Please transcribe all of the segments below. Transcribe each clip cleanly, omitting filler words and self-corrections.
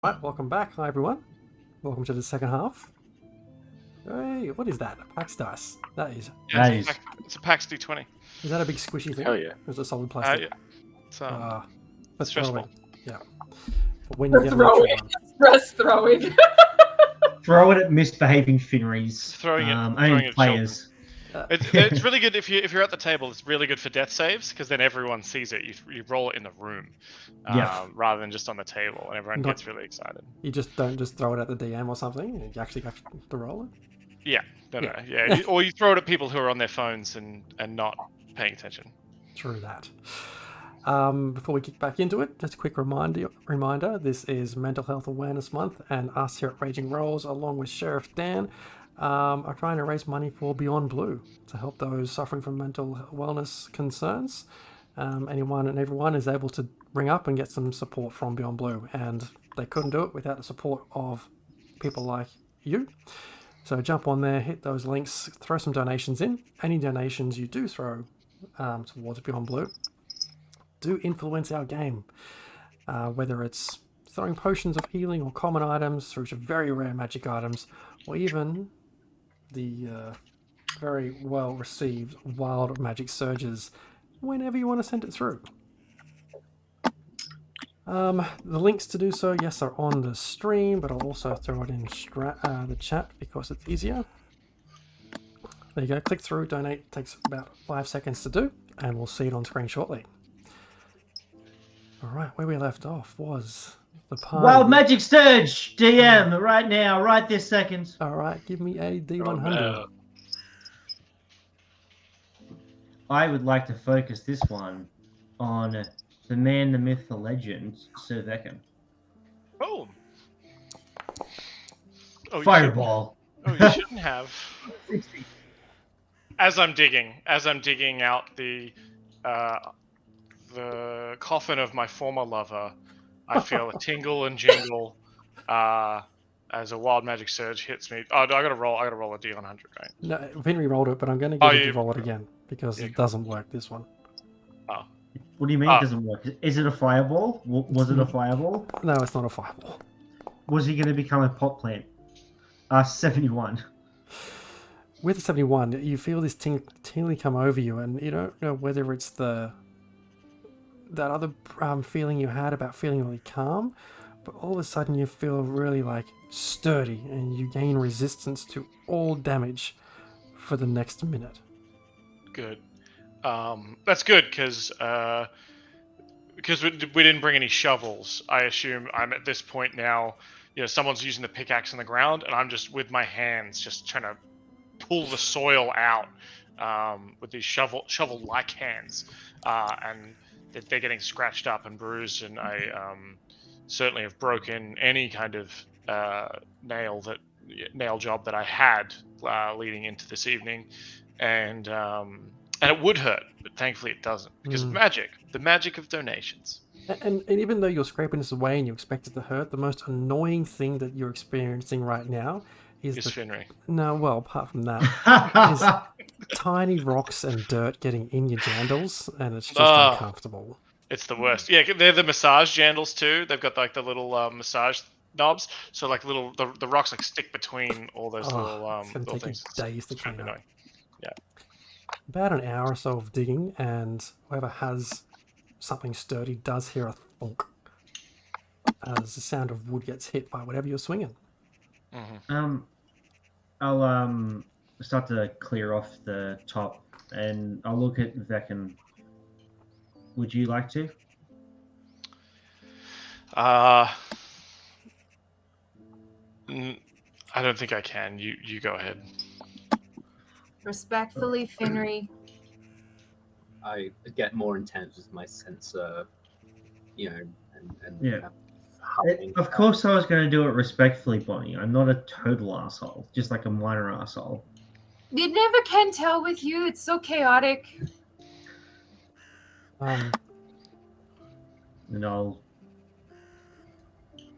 Right, welcome back. Hi, everyone. Welcome to the second half. Hey, what is that? A Pax dice. That is. Yeah, Nice. it's a PAX D20. Is that a big squishy thing? Hell yeah. Or is it solid plastic? Yeah. It's For stressful. throwing. Yeah. But when you For get throwing. an extra one. Stress throwing. Throw it at misbehaving Finneries. Throwing it and players. It's really good if you're at the table. It's really good for death saves because then everyone sees it. You roll it in the room, rather than just on the table, and everyone gets really excited. You just don't just throw it at the DM or something. You actually have to roll it. Yeah, yeah. Or you throw it at people who are on their phones and not paying attention. True that. Before we kick back into it, just a quick reminder, this is Mental Health Awareness Month, and us here at Raging Rolls, along with Sheriff Dan, are trying to raise money for Beyond Blue to help those suffering from mental wellness concerns. Anyone and everyone is able to ring up and get some support from Beyond Blue, and they couldn't do it without the support of people like you. So jump on there, hit those links, throw some donations in. Any donations you do throw towards Beyond Blue do influence our game, whether it's throwing potions of healing or common items through to very rare magic items, or even the very well received wild magic surges whenever you want to send it through. The links to do so, yes, are on the stream, but I'll also throw it in the chat because it's easier. There you go, click through, donate. It takes about 5 seconds to do, and we'll see it on screen shortly. Alright, where we left off was the party. Wild Magic Surge! DM, right now, right this second. Alright, give me a D100. I would like to focus this one on the man, the myth, the legend, Sir Veckan. Oh, Fireball. You shouldn't have. As I'm digging out the coffin of my former lover, I feel a tingle and jingle as a wild magic surge hits me. Oh, I gotta roll a D100, right? No, Henry rolled it, but I'm going to get him to roll it again because it doesn't work, this one. Oh. What do you mean it doesn't work? Is it a fireball? Was it a fireball? No, it's not a fireball. Was he going to become a pot plant? 71. With the 71, you feel this tingly come over you, and you don't know whether it's that other feeling you had about feeling really calm, but all of a sudden you feel really like sturdy, and you gain resistance to all damage for the next minute. Good. That's good because we didn't bring any shovels. I assume I'm at this point now. You know, someone's using the pickaxe on the ground, and I'm just with my hands just trying to pull the soil out with these shovel-like hands, and they're getting scratched up and bruised, and I certainly have broken any kind of nail job that I had leading into this evening, and it would hurt, but thankfully it doesn't because of magic, the magic of donations. And even though you're scraping this away and you expect it to hurt, the most annoying thing that you're experiencing right now is Finnery. No, well, apart from that, is tiny rocks and dirt getting in your jandals, and it's just uncomfortable. It's the worst. Yeah, they're the massage jandals too. They've got like the little massage knobs, so like the rocks like stick between all those little things. Days to clean up. Yeah. About an hour or so of digging, and whoever has something sturdy does hear a thunk as the sound of wood gets hit by whatever you're swinging. Mm-hmm. I'll start to clear off the top, and I'll look at Veckan. Would you like to? I don't think I can. You go ahead. Respectfully, Finnery. I get more intense with my sensor, and yeah. Of course I was going to do it respectfully, Bonnie. I'm not a total asshole, just like a minor asshole. You never can tell with you. It's so chaotic. And I'll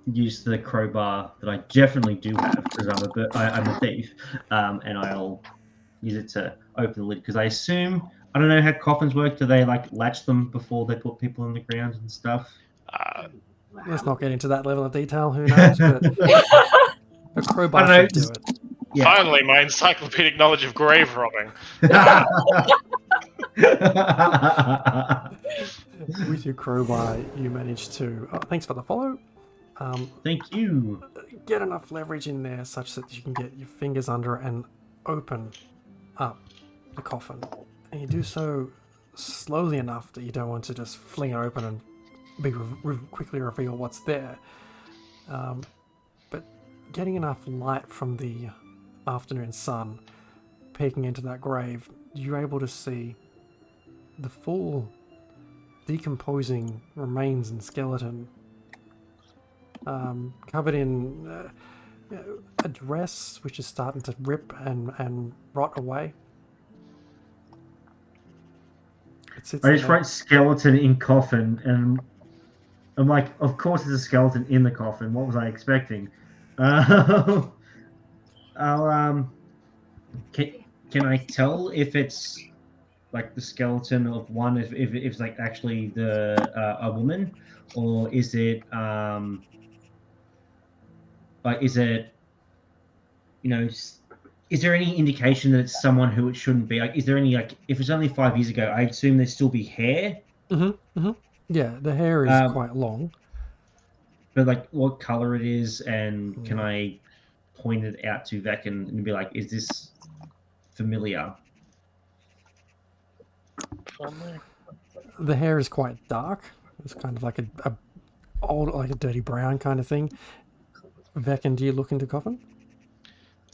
use the crowbar that I definitely do have because I'm a thief, and I'll use it to open the lid because I assume, I don't know how coffins work. Do they like latch them before they put people in the ground and stuff? let's not get into that level of detail. Who knows? But a crowbar I should don't know, do it. Yeah. Finally, my encyclopedic knowledge of grave robbing. With your crowbar, you manage to. Oh, thanks for the follow. Thank you. Get enough leverage in there such that you can get your fingers under it and open up the coffin. And you do so slowly enough that you don't want to just fling it open and quickly reveal what's there. But getting enough light from the afternoon sun peeking into that grave, you're able to see the full decomposing remains and skeleton, covered in a dress which is starting to rip and rot away. It sits I just there. wrote skeleton in coffin, and I'm like, of course there's a skeleton in the coffin. What was I expecting? I'll, can I tell if it's like the skeleton of one, if it's like actually a woman, or is it is there any indication that it's someone who it shouldn't be? Like, is there any, like, if it's only 5 years ago, I assume there'd still be hair. Yeah, the hair is quite long. But like, what color it is, and can I point it out to Vec and be like, is this familiar? The hair is quite dark. It's kind of like a old, like a dirty brown kind of thing. Veckin, do you look into coffin?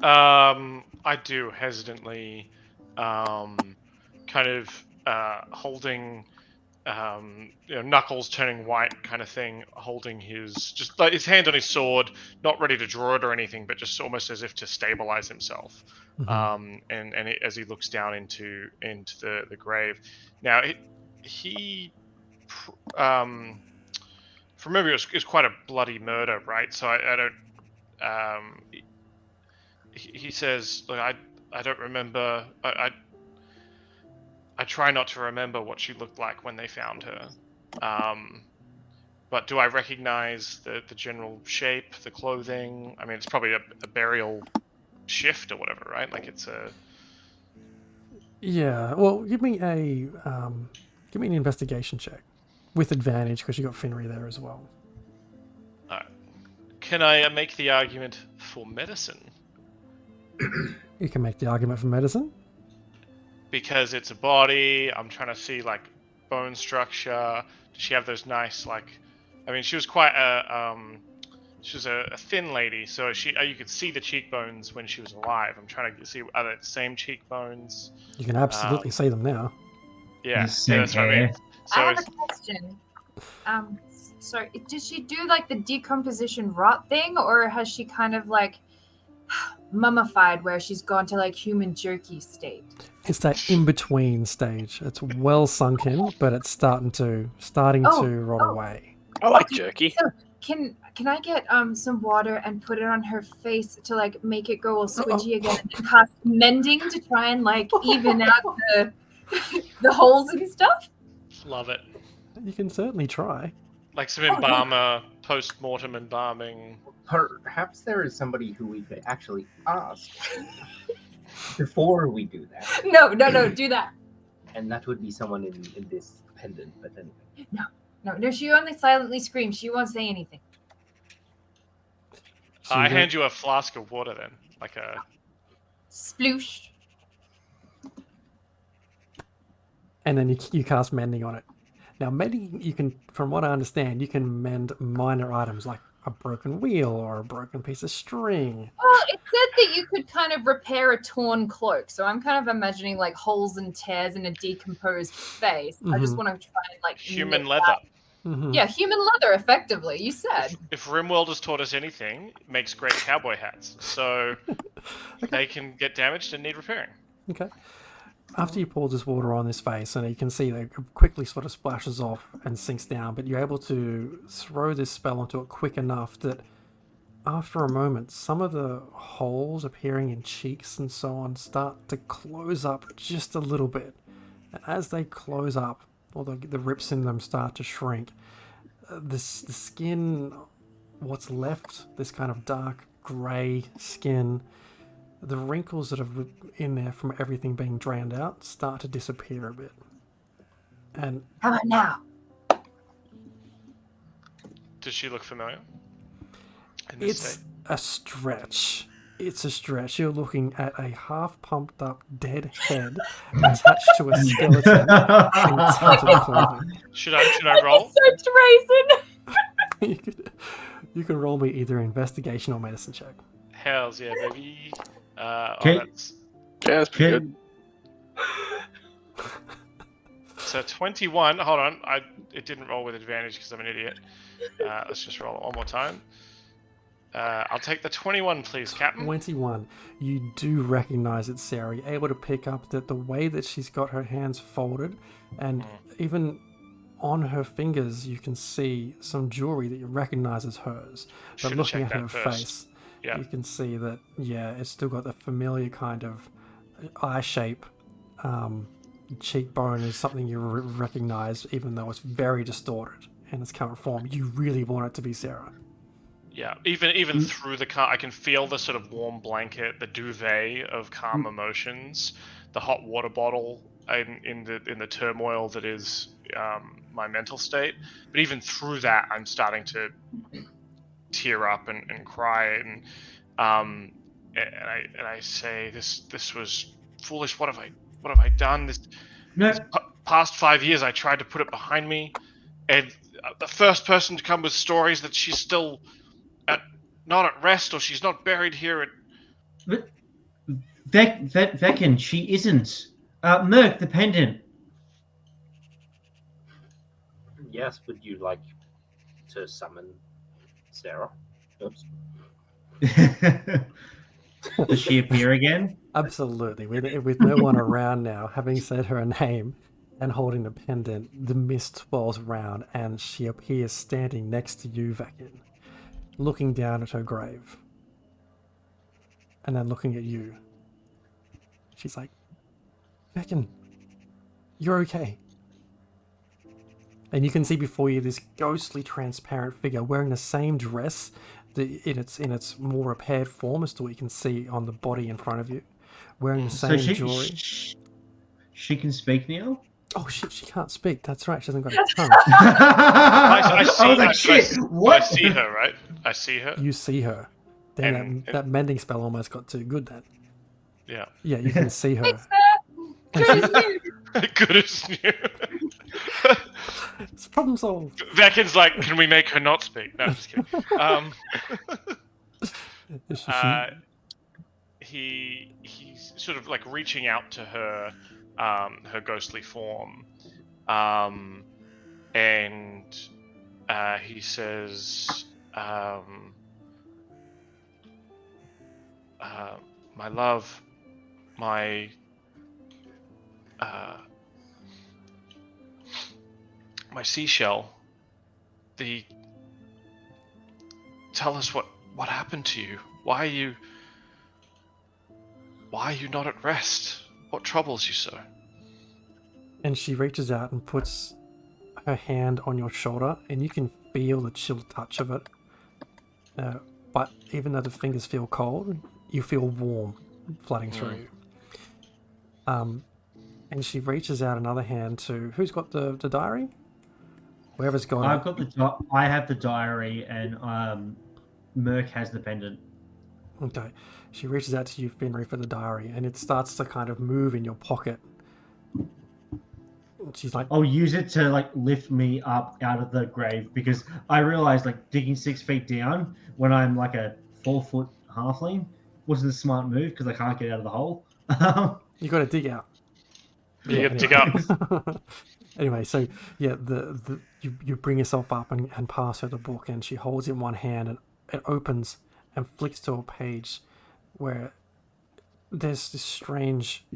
I do hesitantly, kind of holding, knuckles turning white kind of thing, holding his hand on his sword, not ready to draw it or anything, but just almost as if to stabilize himself. As he looks down into the grave. Now he from memory, it was quite a bloody murder, right? So I don't. He says, "Look, I don't remember. I try not to remember what she looked like when they found her. But do I recognize the general shape, the clothing? I mean, it's probably a burial shift or whatever, right? Like it's a." Yeah. Well, give me an investigation check with advantage because you got Finry there as well. Can I make the argument for medicine? You can make the argument for medicine. Because it's a body, I'm trying to see like bone structure. Does she have those nice I mean, she was quite a thin lady, so you could see the cheekbones when she was alive. I'm trying to see are they the same cheekbones. You can absolutely see them now. Yeah, Same that's what I mean. hair. So I have a question. So did she do like the decomposition rot thing, or has she kind of like mummified where she's gone to like human jerky state? It's that in-between stage. It's well sunk in, but it's starting to rot away. I like jerky. So can I get some water and put it on her face to like make it go all squidgy again, and cast mending to try and like even out the holes and stuff? love it. You can certainly try. Like some embalmer, post-mortem embalming. Perhaps there is somebody who we could actually ask before we do that. No, do that. And that would be someone in this pendant, but then No, she only silently screams. She won't say anything. So I you hand you a flask of water then. Like a... Sploosh. and then you cast mending on it. Now, mending, you can, from what I understand, you can mend minor items like a broken wheel or a broken piece of string. Well, it said that you could kind of repair a torn cloak, so I'm kind of imagining like holes and tears in a decomposed face. I just want to try and like Human nip leather. that. Mm-hmm. Yeah, human leather, effectively. You said. If Rimworld has taught us anything, it makes great cowboy hats. So they can get damaged and need repairing. Okay. After you pour this water on this face, and you can see that it quickly sort of splashes off and sinks down, but you're able to throw this spell onto it quick enough that after a moment, some of the holes appearing in cheeks and so on start to close up just a little bit. And as they close up, or the rips in them start to shrink, the skin, what's left, this kind of dark grey skin, the wrinkles that have in there from everything being drained out start to disappear a bit. And How about now? Does she look familiar? In this it's state? a stretch. It's a stretch. You're looking at a half pumped up dead head attached to a skeleton in tattered clothing. Should I roll? Such raisin. You can roll me either investigation or medicine check. Hells yeah, baby. Okay. That's Yeah, that's pretty good. so 21. Hold on, it didn't roll with advantage because I'm an idiot. Let's just roll it one more time. I'll take the 21, please, Captain. 21. You do recognize it, Sarah. You're able to pick up that the way that she's got her hands folded, and even on her fingers, you can see some jewelry that you recognize as hers. But Should've looking at checked her that first. face, Yeah. you can see that, it's still got the familiar kind of eye shape. Cheekbone is something you recognize, even though it's very distorted in its current form. You really want it to be Sarah. Yeah, even through the car, I can feel the sort of warm blanket, the duvet of calm emotions, the hot water bottle in the turmoil that is my mental state. But even through that, I'm starting to tear up and cry, and I say, this was foolish. What have I done? This past 5 years, I tried to put it behind me, and the first person to come with stories that she's still not at rest or she's not buried here. Veckin, she isn't. Merc, the pendant. Yes, would you like to summon Sarah? Oops. Does she appear again? Absolutely. With no one around now, having said her name and holding the pendant, the mist swirls around and she appears standing next to you, Vakin, looking down at her grave. And then looking at you. She's like, Vakin, you're okay. And you can see before you this ghostly transparent figure wearing the same dress in its more repaired form as to what you can see on the body in front of you. Wearing the same jewelry. She can speak now? Oh shit, she can't speak. That's right, she hasn't got a tongue. I see, I was like, shit, what? I see her, right? I see her. You see her. Then And- that mending spell almost got too good then. Yeah. Yeah, you can see her. Good as new. Good as new. It's problem solved. Veckin's like, can we make her not speak? No, I'm just kidding. He's sort of like reaching out to her, her ghostly form, and he says, "My love, my seashell. Tell us what happened to you. Why are you not at rest? What troubles you so?" And she reaches out and puts her hand on your shoulder, and you can feel the chill touch of it. But even though the fingers feel cold, you feel warm flooding through you. And she reaches out another hand to who's got the diary? Whoever's got I've it. got I have the diary, and Merc has the pendant. Okay. She reaches out to you, Finry, for the diary, and it starts to kind of move in your pocket. And she's like, I'll use it to like lift me up out of the grave, because I realized like digging 6 feet down when I'm like a 4-foot halfling wasn't a smart move because I can't get out of the hole. you got to dig out. You Yeah, gotta dig up. Anyway, so yeah, you bring yourself up and pass her the book, and she holds it in one hand, and it opens and flicks to a page where there's this strange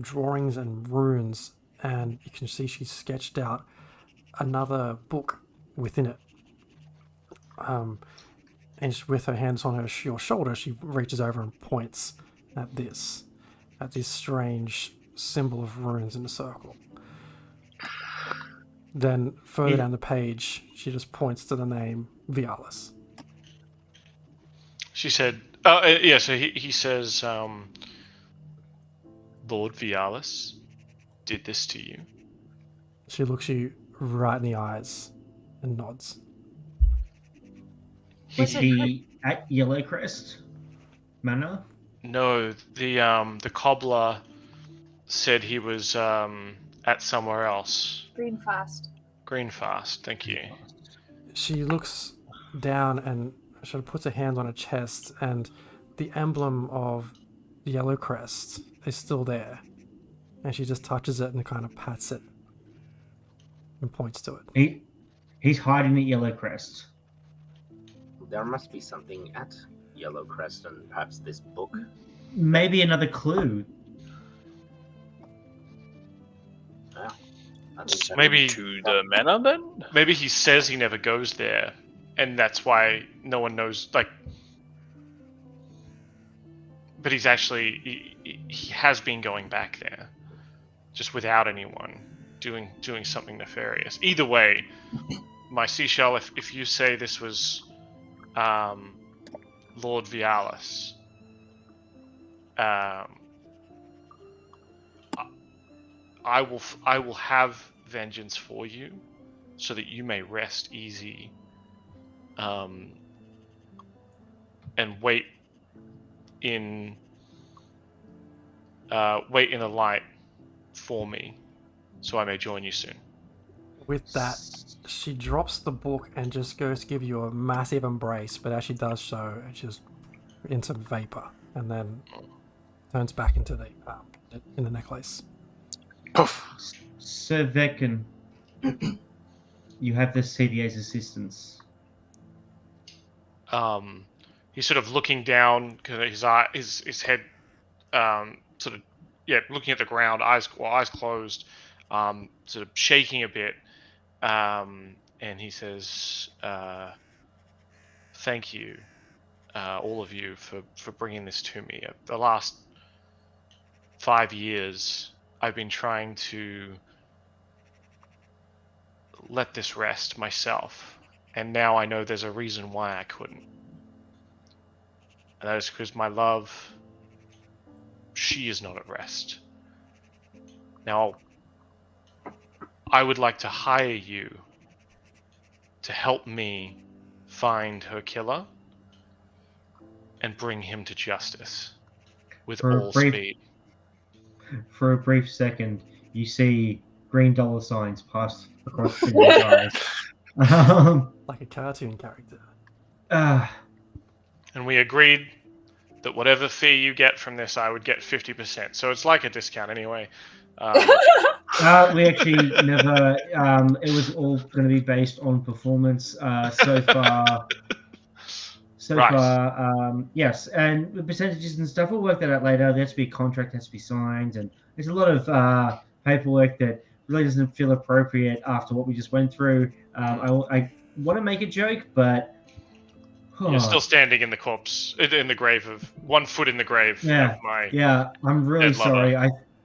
drawings and runes, and you can see she's sketched out another book within it. And with her hands on your shoulder, she reaches over and points at this strange symbol of runes in a circle. Then further Yeah. down the page, she just points to the name Vialis. She said, yeah, so he says, Lord Vialis did this to you. She looks you right in the eyes and nods. Is he at Yellowcrest Manor? No, the cobbler said he was at somewhere else. Green fast. Greenfast, thank you. She looks down and sort of puts her hand on her chest, and the emblem of Yellowcrest is still there. And she just touches it and kind of pats it and points to it. He's hiding at Yellowcrest. There must be something at Yellowcrest and perhaps this book. Maybe another clue. I think Send Maybe- him to the manor then? Maybe he says he never goes there, and that's why no one knows. Like, but he's actually he has been going back there, just without anyone doing something nefarious. Either way, my seashell. If you say this was Lord Vialis, I will have vengeance for you, so that you may rest easy, and wait in the light for me, so I may join you soon. With that, she drops the book and just goes to give you a massive embrace, but as she does so, it's just into vapor, and then turns back into the necklace. Poof. Sir Vekan, you have the CDA's assistance. He's sort of looking down, because his head, sort of, looking at the ground, eyes closed, sort of shaking a bit, and he says, "Thank you, all of you, for bringing this to me. The last 5 years, I've been trying to let this rest myself, and now I know there's a reason why I couldn't. And that is because my love, she is not at rest. Now, I would like to hire you to help me find her killer and bring him to justice with For all brief- speed." For a brief second, you see green dollar signs pass across Finley's eyes. Like a cartoon character. And we agreed that whatever fee you get from this, I would get 50%. So it's like a discount anyway. We actually never. It was all going to be based on performance so far. Right. Yes, and the percentages and stuff. We'll work that out later. There has to be a contract, has to be signed, and there's a lot of paperwork that really doesn't feel appropriate after what we just went through. I want to make a joke, but You're still standing in the corpse, in the grave of 1 foot in the grave Yeah. of my. yeah, I'm really Dead lover. sorry.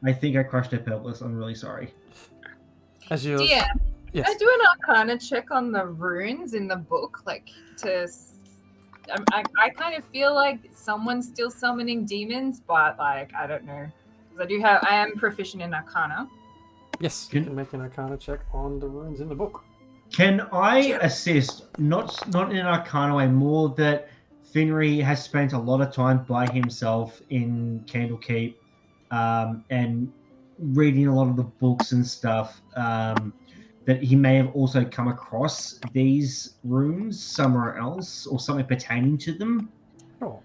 I think I crushed her pelvis. I'm really sorry. As you, Yeah. yes, I do an arcana check on the runes in the book, like to. I kind of feel like someone's still summoning demons, but like I don't know, because I am proficient in arcana. yes, you can make an Arcana check on the runes in the book. Can I assist? Not in an arcana way, more that Finry has spent a lot of time by himself in Candlekeep, and reading a lot of the books and stuff. That he may have also come across these runes somewhere else, or something pertaining to them. Sure.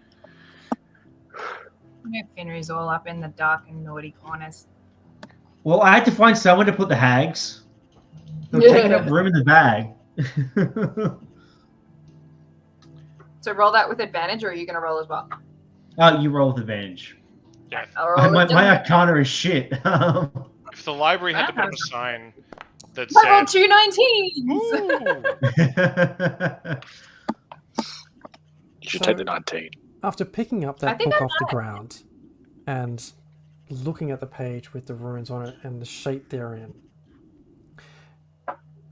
Finry's all up in the dark and naughty corners. Well, I had to find somewhere to put the hags. They're taking up room in the bag. So roll that with advantage, or are you going to roll as well? You roll with advantage. Yeah. I'll roll My with arcana is shit. If the library had to put up a sign that I rolled said, 2 19s. "Ooh," You should So- take the 19. After picking up I that think book I off the ground and looking at the page with the runes on it and the shape they're in,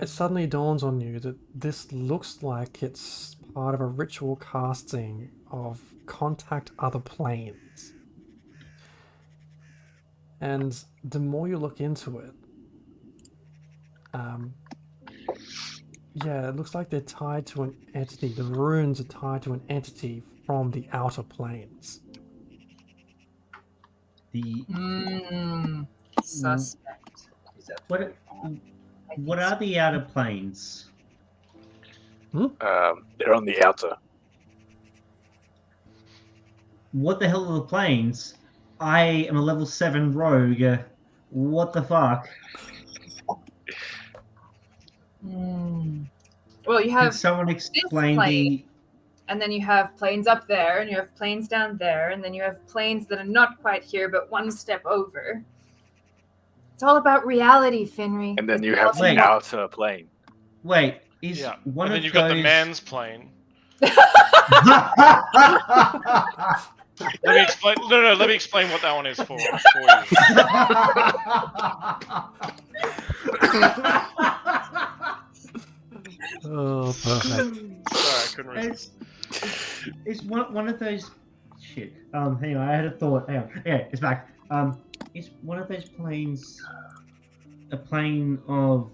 it suddenly dawns on you that this looks like it's part of a ritual casting of contact other planes. And the more you look into it, yeah, it looks like they're tied to an entity. The runes are tied to an entity from the outer planes. The Suspect. Is that what? I think What are the outer planes? They're on the outer. What the hell are the planes? I am a level 7 rogue. What the fuck? Well, you Can have, someone explain plane. the? and then you have planes up there, and you have planes down there, and then you have planes that are not quite here, but one step over. It's all about reality, Finry. And then It's you all have the Wait. outer plane. Wait, is Yeah. one And of then you've those? got the man's plane. Let me explain. No. Let me explain what that one is for you. Oh, perfect. Sorry, I couldn't resist. It's one of those. Shit. Hang on, I had a thought. Hang on. Yeah, it's back. Is one of those planes a plane of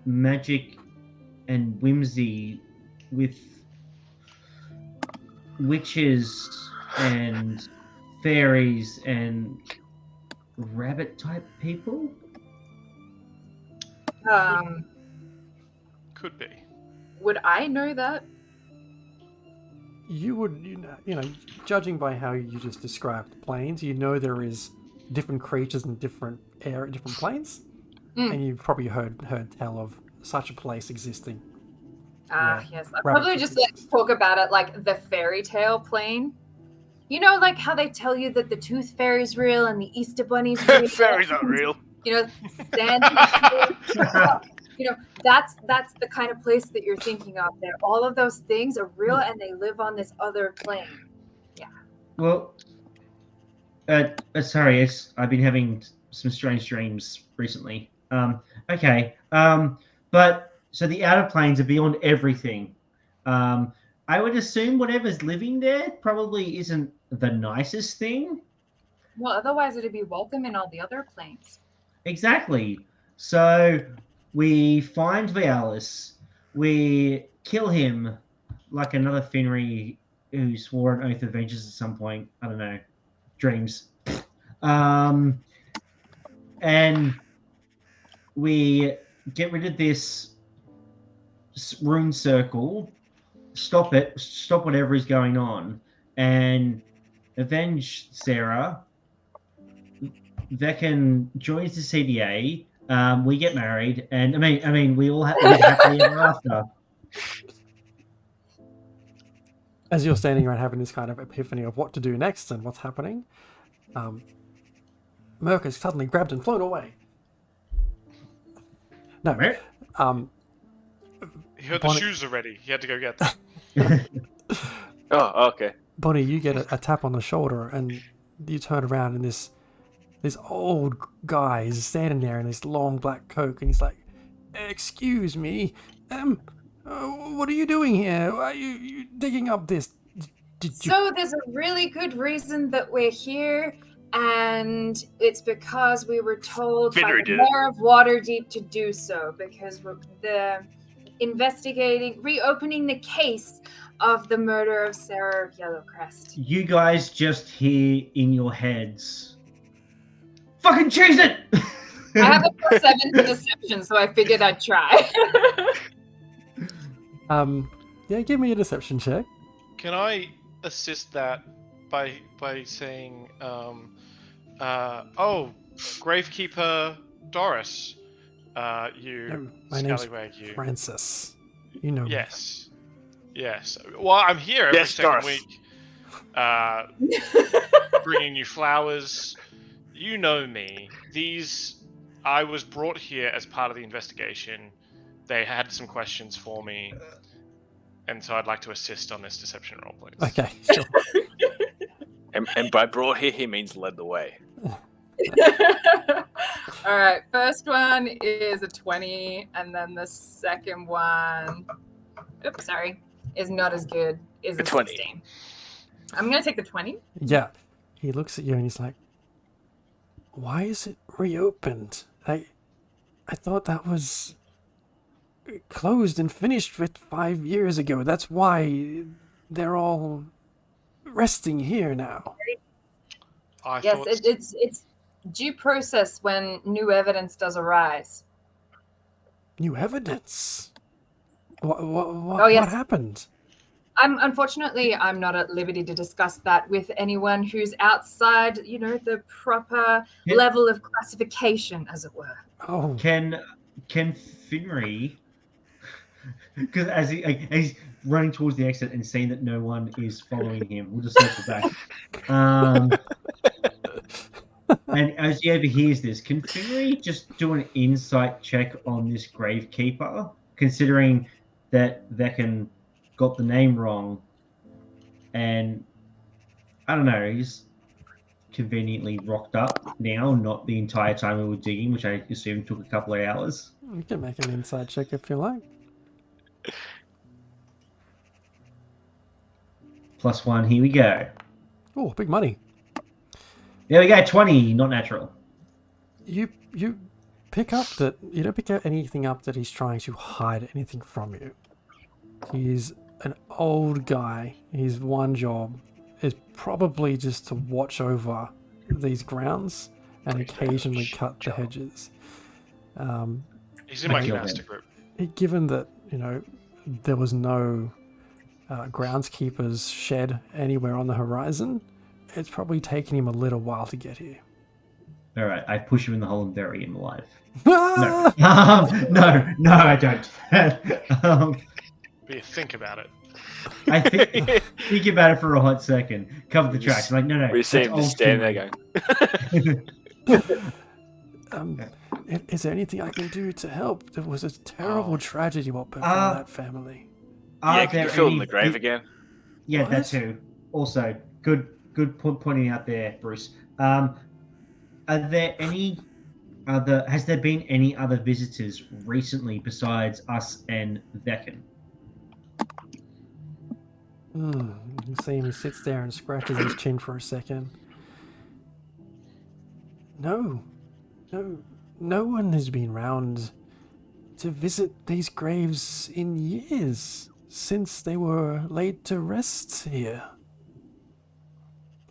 magic and whimsy with witches and fairies and rabbit type people? Could be. Would I know that? You would, you know, judging by how you just described the planes, you know there is different creatures in different planes, and you've probably heard tell of such a place existing. Yes. I'd Rabbit probably just foot. talk about it like the fairy tale plane. You know, like how they tell you that the tooth fairy's real and the Easter bunny's real. Fairies aren't real. You know, Santa's real. You know, that's the kind of place that you're thinking of there. All of those things are real and they live on this other plane. Well, sorry, I've been having some strange dreams recently. Okay. But so the outer planes are beyond everything. I would assume whatever's living there probably isn't the nicest thing. Well, otherwise it'd be welcome in all the other planes. Exactly. So we find Vialis, we kill him like another Finry who swore an oath of vengeance at some point. I don't know. Dreams. And we get rid of this rune circle, stop whatever is going on, and avenge Sarah. Veckan joins the CDA. We get married, and I mean, we all live happily ever after. As you're standing around having this kind of epiphany of what to do next and what's happening, Merc is suddenly grabbed and flown away. No, Right? He heard Bonnie- the shoes already. He had to go get them. Oh, okay. Bonnie, you get a tap on the shoulder, and you turn around, and this old guy is standing there in this long black coat, and he's like, "Excuse me, what are you doing here? Why are you digging up this? Did you?" So there's a really good reason that we're here, and it's because we were told by Finry the did it. mayor of Waterdeep to do so, because we're reopening the case of the murder of Sarah of Yellowcrest. You guys just hear in your heads, "Fucking choose it!" I have a +7 to deception, so I figured I'd try. Yeah, give me a deception check. Can I assist that by saying, oh, Gravekeeper Doris, you No, my name's scallywag, you. Francis. You know me. Yes. Well, I'm here every Yes, second Doris. week, bringing you flowers. You know me. I was brought here as part of the investigation. They had some questions for me, and so I'd like to assist on this deception roll, please. Okay, sure. And by brought here, he means led the way. All right, first one is a 20, and then the second one, oops, sorry, is not as good. Is a 20. 16. I'm gonna take the 20. Yeah. He looks at you and he's like, why is it reopened? I thought that was closed and finished with 5 years ago. That's why they're all resting here now. I Yes, thought it's due process when new evidence does arise. New evidence. What Oh, yes. what happened? Unfortunately, I'm not at liberty to discuss that with anyone who's outside, the proper Yeah. level of classification, as it were. Oh, Can Finry, because as he's running towards the exit and seeing that no one is following him, we'll just circle back. And as he overhears this, can Finry just do an insight check on this gravekeeper, considering that Veckan got the name wrong, and I don't know, he's conveniently rocked up now, not the entire time we were digging, which I assume took a couple of hours. you can make an inside check if you like. +1, here we go. Oh, big money. There we go, 20, not natural. You pick up that you don't pick out anything up that he's trying to hide anything from you. He's an old guy. His one job is probably just to watch over these grounds and occasionally cut the hedges. he's in my Kill master him. group. Given that there was no groundskeeper's shed anywhere on the horizon, it's probably taken him a little while to get here. All right, I push him in the hole and bury him alive. Ah! No, I don't. But you think about it. I think about it for a hot second. Cover the tracks. I'm like, no. We see that's him old just standing Finry. there going. Is there anything I can do to help? There was a terrible tragedy what befell that family. Are Yeah, can you there fill in any- the grave again? Yeah, that What? too. Also, good pointing out there, Bruce. Are there any other? Has there been any other visitors recently besides us and Veckan? You see him, he sits there and scratches his chin for a second. No one has been round to visit these graves in years, since they were laid to rest here.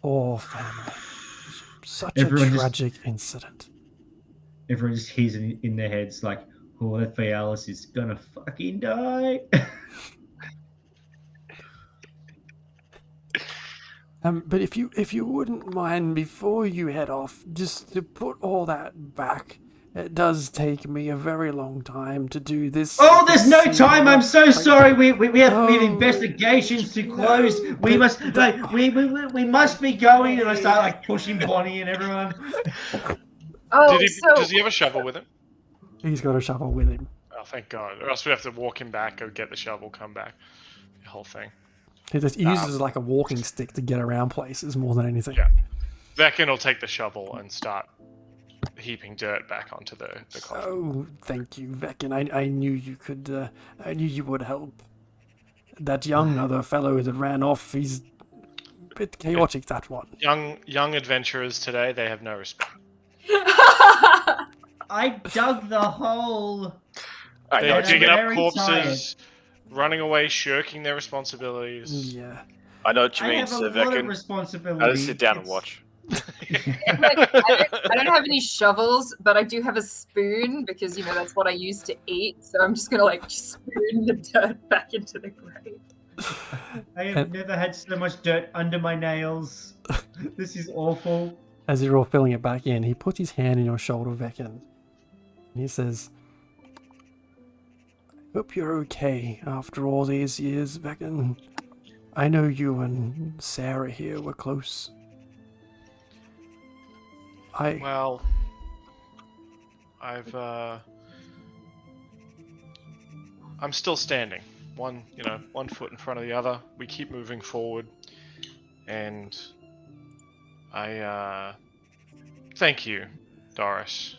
Poor family. Such Everyone a just- tragic incident. Everyone just hears in their heads like, "Oh, that Fialis is gonna fucking die." But if you wouldn't mind, before you head off, just to put all that back. It does take me a very long time to do this. Oh, there's no See, time. I'm so like- sorry. We have Oh, investigations to close. no, We but- must we must be going. And I start like pushing Bonnie and everyone. Oh, Does he have a shovel with him? He's got a shovel with him. Oh, thank God. Or else we'd have to walk him back, go get the shovel, come back. The whole thing. He just uses it like a walking stick to get around places more than anything. Yeah. Veckan will take the shovel and start heaping dirt back onto the coffin. Oh, thank you, Veckan. I knew you could. I knew you would help. That young other fellow that ran off, he's a bit chaotic, that one. Young adventurers today, they have no respect. I dug the hole. I They know are what you digging mean. up very corpses, running away, shirking their responsibilities. Yeah. I know what you I mean, have a Sir lot of Veckan. responsibility. I'll just sit down and watch. I don't have any shovels, but I do have a spoon because that's what I use to eat. So I'm just gonna spoon the dirt back into the grave. I have never had so much dirt under my nails. This is awful. As you're all filling it back in, he puts his hand on your shoulder, Veckan. And he says, I hope you're okay after all these years, Veckan. I know you and Sarah here were close. Well, I'm still standing. One foot in front of the other. We keep moving forward, and I thank you, Doris,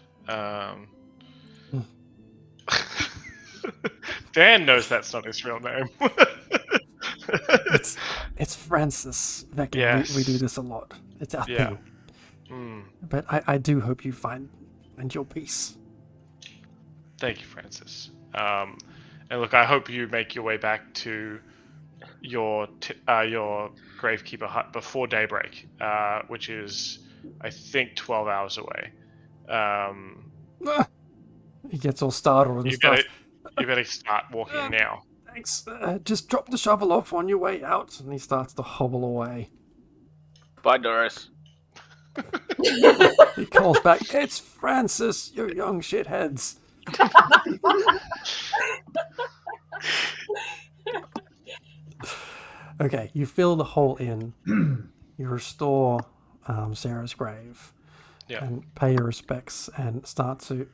Dan knows that's not his real name. It's Francis Veckin. Yes. We do this a lot. It's our Yeah. thing. Mm. But I do hope you find your peace. Thank you, Francis. And look, I hope you make your way back to your gravekeeper hut before daybreak, which is, I think, 12 hours away. He gets all startled and starts. You better start walking now. Thanks. Just drop the shovel off on your way out, and he starts to hobble away. Bye, Doris. He calls back, "It's Francis, you young shitheads." Okay, you fill the hole in. You restore Sarah's grave, and pay your respects, and start to.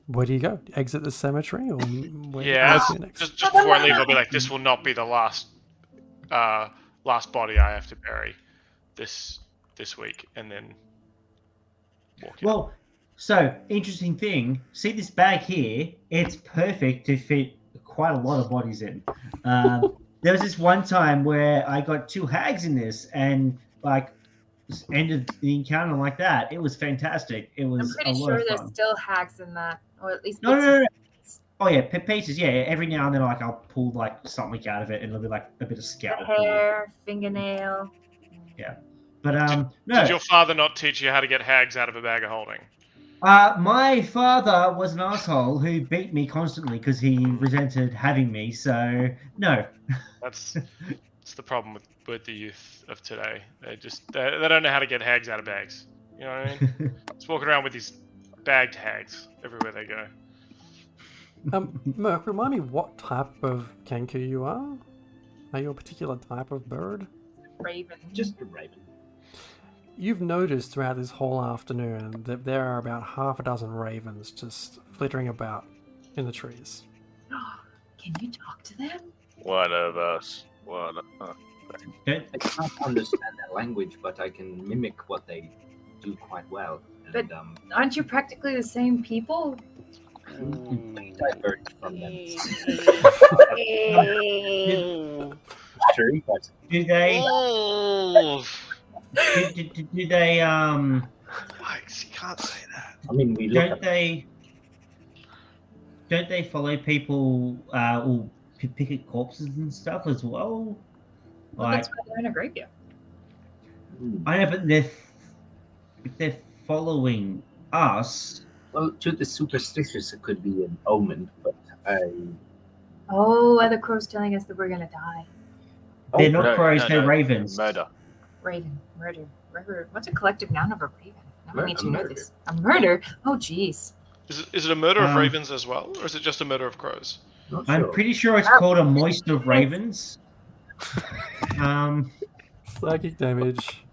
Where do you go? Exit the cemetery, or where do you go next? Just before I leave, I'll be like, "This will not be the last body I have to bury this week," and then walk in. Well, so interesting thing. See this bag here? It's perfect to fit quite a lot of bodies in. There was this one time where I got 2 hags in this, and like just ended the encounter like that. It was fantastic. It was. I'm pretty sure there's still hags in that, or at least. No. Oh yeah, pieces. Yeah, every now and then, like I'll pull like something out of it, and it'll be like a bit of skeleton. Hair, fingernail. Yeah, but no. Did your father not teach you how to get hags out of a bag of holding? My father was an asshole who beat me constantly because he resented having me. So no. That's the problem with the youth of today. They don't know how to get hags out of bags. You know what I mean? Just walking around with these bagged hags everywhere they go. Merc, remind me what type of kenku you are? Are you a particular type of bird? Raven. Just a raven. You've noticed throughout this whole afternoon that there are about half a dozen ravens just flittering about in the trees. Can you talk to them? One of us. I can't understand their language, but I can mimic what they do quite well. And, But aren't you practically the same people? diverge from them. True, but Do they? Do they? Alex, you can't say that. I mean, we look Don't they follow people or pick at corpses and stuff as well? Well, Like, that's why they're in a graveyard. I know, but if they're following us. Well, to the superstitious, it could be an omen, but Oh, are the crows telling us that we're gonna die? They're not crows, they're ravens. Murder. Raven, murder. What's a collective noun of a raven? Now I need to know murder. this. A murder? Oh, jeez. Is it a murder of ravens as well, or is it just a murder of crows? not I'm sure. pretty sure it's called a moist of ravens. Psychic damage.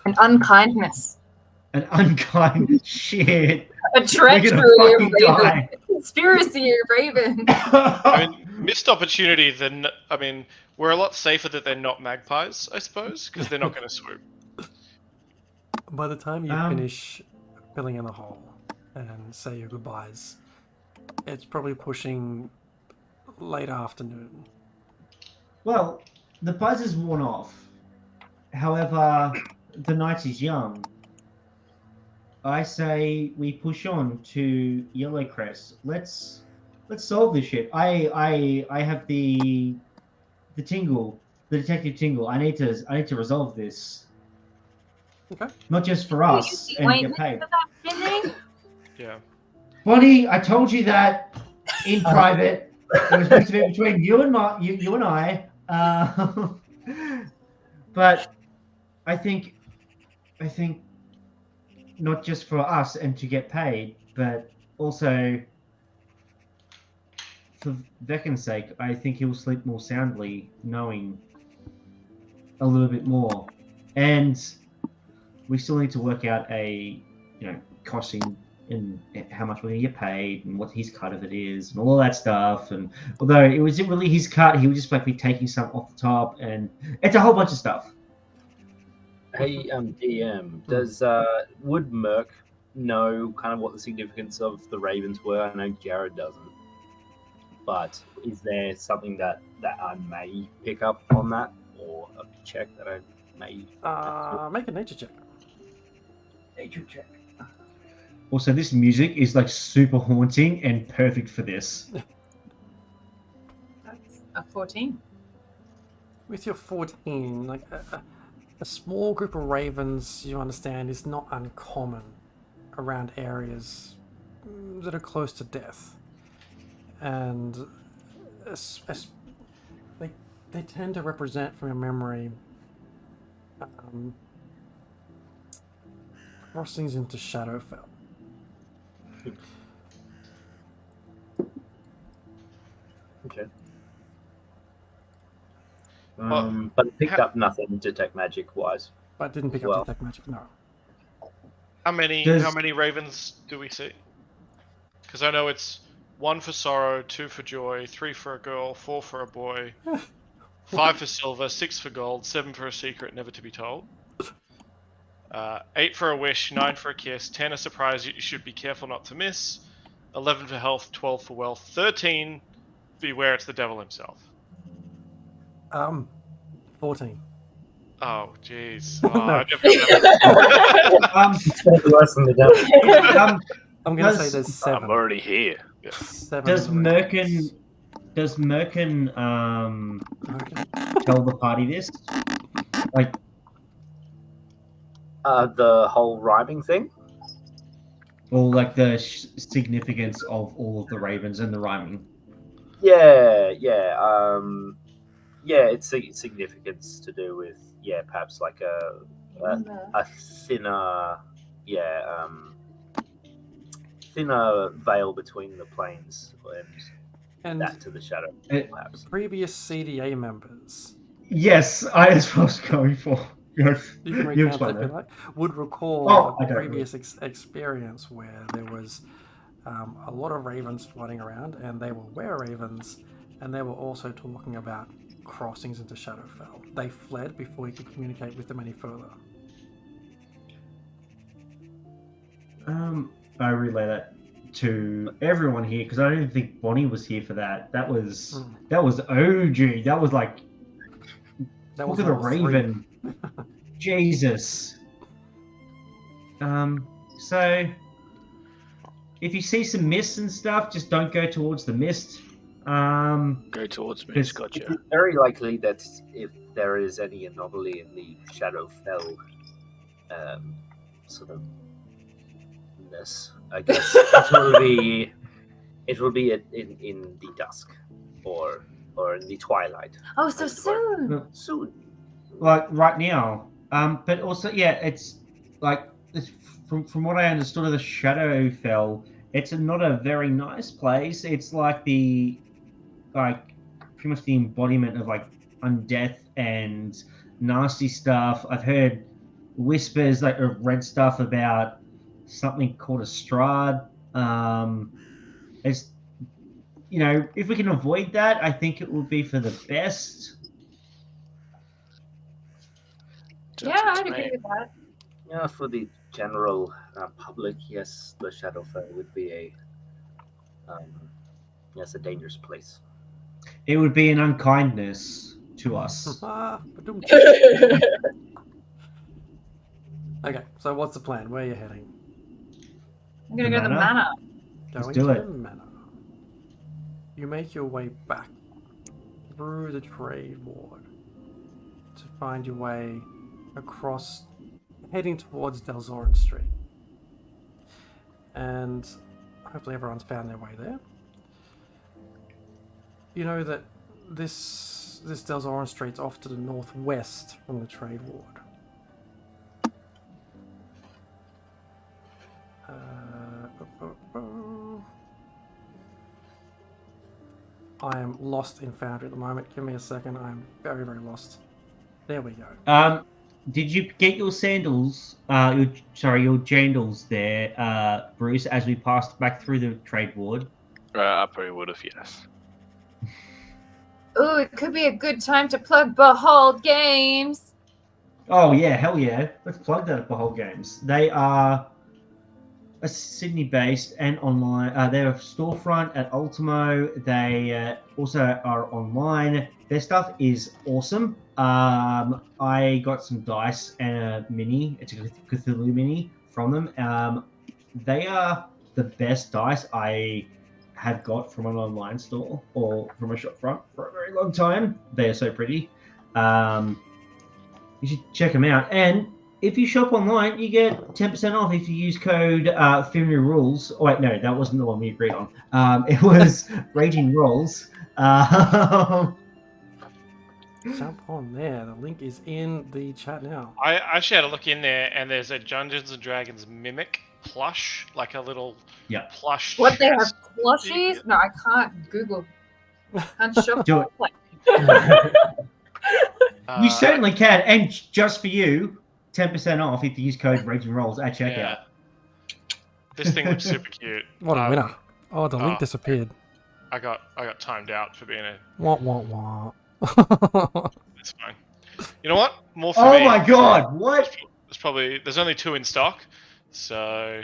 An unkindness. An unkind shit. A We're treachery gonna of fucking raven. die. Conspiracy of raven. I mean, missed opportunity. Then I mean, we're a lot safer that they're not magpies, I suppose, because they're not going to swoop. By the time you finish filling in the hole and say your goodbyes, it's probably pushing late afternoon. Well, the buzz is worn off. However, the night is young. I say we push on to Yellowcrest. Let's solve this shit. I have the tingle, the detective tingle. I need to resolve this. Okay. Not just for us and get paid. Yeah. Bonnie, I told you that in private. It was meant to be between you and I. But I think not just for us and to get paid, but also for Veckin's sake, I think he'll sleep more soundly knowing a little bit more. And we still need to work out a, costing and how much we're going to get paid and what his cut of it is and all that stuff. And although it wasn't really his cut, he would just be taking some off the top, and it's a whole bunch of stuff. Hey, DM, does would Merc know kind of what the significance of the ravens were? I know Jared doesn't, but is there something that I may pick up on that, or a check that I may? Make a nature check. Nature check. Also, this music is like super haunting and perfect for this. That's a 14. With your 14, like a small group of ravens, you understand, is not uncommon around areas that are close to death. And they tend to represent, from your memory, crossings into Shadowfell. Okay. Well, But picked up nothing detect magic wise. But didn't pick Well. up detect magic, no. How many Does- ravens do we see? Because I know it's 1 for sorrow, 2 for joy, 3 for a girl, 4 for a boy, 5 for silver, 6 for gold, 7 for a secret never to be told. 8 for a wish, 9 for a kiss, 10 a surprise you should be careful not to miss, 11 for health, 12 for wealth, 13 beware it's the devil himself. 14. Oh, jeez. No. I definitely Worse than the devil. I'm going to say Does- there's 7. I'm already here. yeah. 7 Does ravens. Merkin Okay. tell the party this? Like, The whole rhyming thing. or like the significance of all of the ravens and the rhyming? Yeah. It's significance to do with perhaps like a thinner thinner veil between the planes and And that to the shadow, perhaps. previous CDA members, Yes, that's what I was going for. Yes. you can You recount explain if you that. like, would recall Oh, I a don't previous experience where there was a lot of ravens floating around, and they were were-ravens, and they were also talking about crossings into Shadowfell. They fled before you could communicate with them any further. I relay that to everyone here because I don't think Bonnie was here for that. That was OG. That was like, That look was at the level 3. raven. Jesus. So if you see some mist and stuff, just don't go towards the mist. Go towards me. It's- Gotcha. It's very likely that if there is any anomaly in the Shadowfell sort of ness, I guess it will be in the dusk or in the twilight. Oh, so as it were. soon. Soon. like right now. But also, yeah, it's like from what I understood of the Shadowfell, it's not a very nice place. It's like pretty much the embodiment of like undeath and nasty stuff. I've heard whispers like of red stuff about something called a strad. It's if we can avoid that, I think it would be for the best. Yeah, Sounds I'd good to agree me. with that. Yeah, for the general public, yes, the Shadowfell would be a dangerous place. It would be an unkindness to us. Ba-doom. Okay, so what's the plan? Where are you heading? I'm gonna The go to the manor? manor. Let's Going do to it. the manor. You make your way back through the trade ward to find your way across, heading towards Delzoran Street. And hopefully everyone's found their way there. You know that this Delzoran Street's off to the northwest from the trade ward. I am lost in Foundry at the moment. Give me a second. I am very, very lost. There we go. Did you get your sandals? Your jandals there, Bruce, as we passed back through the trade ward? I probably would have, yes. Ooh, it could be a good time to plug Behold Games. Oh yeah, hell yeah! Let's plug that for whole games. They are Sydney-based and online. They're a storefront at Ultimo. They also are online. Their stuff is awesome. I got some dice and a mini. It's a Cthulhu mini from them. They are the best dice I have got from an online store or from a shop front for a very long time. They are so pretty. You should check them out. And if you shop online, you get 10% off if you use code Foundry Rules. Oh wait, no, that wasn't the one we agreed on. It was Raging Rolls. Jump on there. The link is in the chat now. I actually had a look in there, and there's a Dungeons and Dragons mimic plush, like a little plush. What, they have chest. plushies? No, I can't Google. Can't shop. Do it. Like, You certainly can, and just for you, 10% off if you use code Raging Rolls at checkout. Yeah. This thing looks super cute. What a winner. Oh, the link disappeared. I got timed out for being a. Wah. That's fine. You know what? More for me. Oh my god! What? There's only 2 in stock, so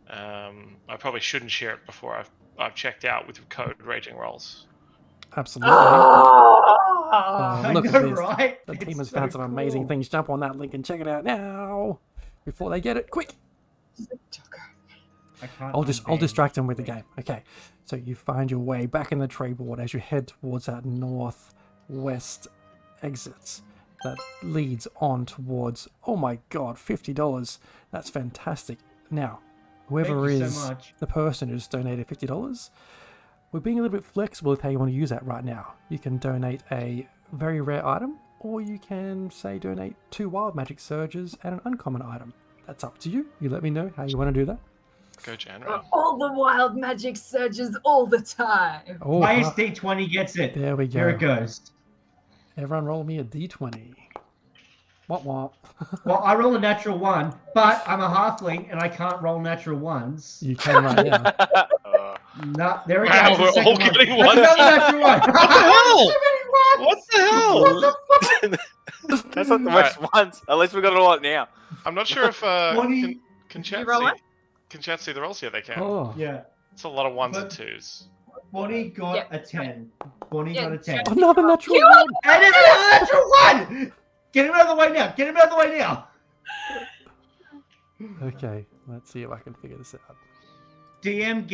I probably shouldn't share it before I've checked out with code Raging Rolls. Absolutely. I Look know, at this. right? The team It's has so found some amazing cool. things. Jump on that link and check it out now before they get it. Quick! I can't I'll unban. distract them with the game. Okay, so you find your way back in the tree board as you head towards that northwest exit that leads on towards. Oh my god, $50! That's fantastic. Now, whoever Thank you is so much. the person who's donated $50, we're being a little bit flexible with how you want to use that right now. You can donate a very rare item, or you can say donate 2 wild magic surges and an uncommon item. That's up to you. You let me know how you want to do that. Go, Jan. all the wild magic surges all the time. Oh, Highest D20 gets it. there we go. Here it goes. Everyone roll me a d20. What? Well, I roll a natural 1, but I'm a halfling and I can't roll natural 1s. You can right now. No, there we go. Wow, It's the we're all second one. getting That's ones. another natural 1. What the hell? What the fuck? That's not the most ones. At least we got it all out now. I'm not sure if can chat roll see, one? can chat see the rolls? Yeah, they can. Oh, Yeah. It's a lot of 1s and But- 2s. Bonnie got Yeah. a 10. Bonnie Yeah, got a 10. another natural You one. And it's another natural 1! Get him out of the way now. Get him out of the way now. Okay, let's see if I can figure this out. DM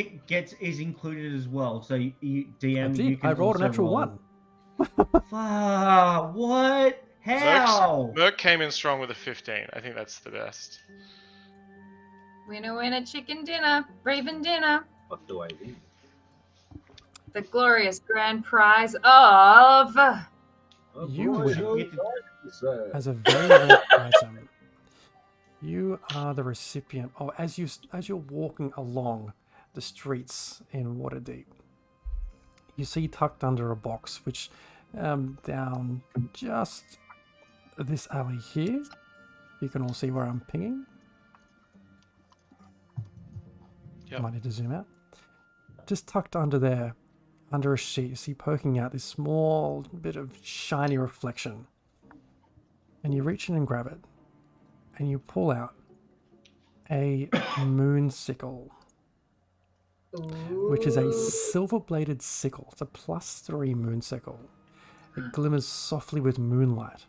is included as well. So you DM. I You did. can I rolled a also natural roll. 1. Fuck. What? How? Merc came in strong with a 15. I think that's the best. Winner, chicken dinner, Raven dinner. What do I do? The glorious grand prize of. You boy, win. no You get to- sir. As a very rare item, you are the recipient of as you're walking along the streets in Waterdeep. You see tucked under a box, which down just this alley here. You can all see where I'm pinging. Yep. Might need to zoom out. Just tucked under there, under a sheet, you see poking out this small bit of shiny reflection. And you reach in and grab it. And you pull out a moon sickle, which is a silver-bladed sickle. It's a +3 moon sickle. It glimmers softly with moonlight.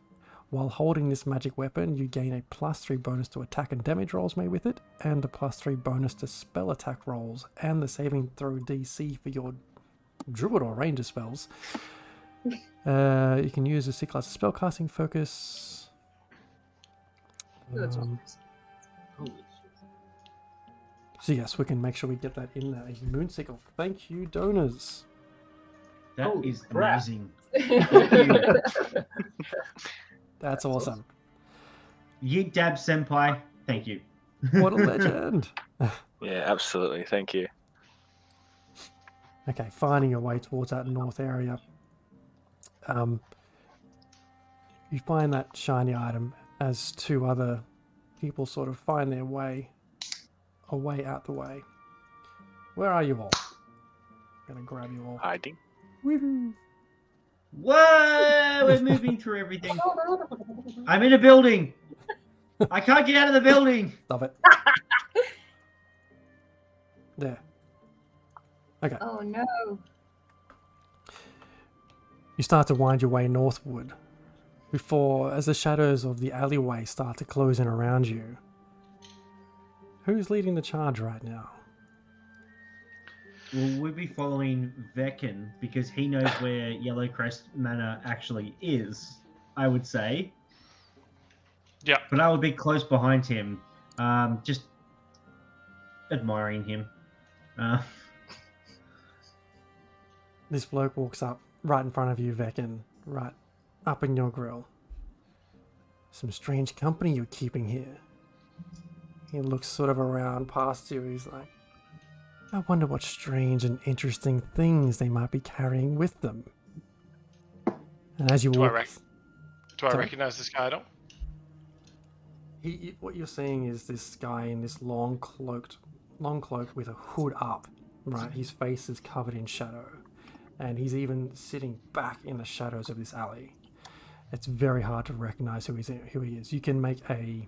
While holding this magic weapon, you gain a +3 bonus to attack and damage rolls made with it, and a +3 bonus to spell attack rolls, and the saving throw DC for your druid or ranger spells. You can use the sickle as a spellcasting focus. Holy shit. So yes, we can make sure we get that in there. A moon sickle. Thank you, donors. That Holy is crap. amazing. That's awesome. Yeet Dab Senpai. Thank you. What a legend. Yeah, absolutely. Thank you. Okay, finding your way towards that north area. You find that shiny item as 2 other people sort of find their way out the way. Where are you all? I'm gonna grab you all. Hiding. Woohoo! Whoa! we're moving through everything. I'm in a building. I can't get out of the building. Stop it. There. Okay. Oh no. You start to wind your way northward before, as the shadows of the alleyway start to close in around you. Who's leading the charge right now? Well, we'll be following Veckin because he knows where Yellowcrest Manor actually is, I would say. Yeah. But I would be close behind him, just admiring him. This bloke walks up right in front of you, Veckin, right up in your grill. Some strange company you're keeping here. He looks sort of around past you. He's like, I wonder what strange and interesting things they might be carrying with them. And as you Do walk... I Sorry? recognize this guy at all? What you're seeing is this guy in this long cloak with a hood up, right? His face is covered in shadow, and he's even sitting back in the shadows of this alley. It's very hard to recognize who he is. You can make a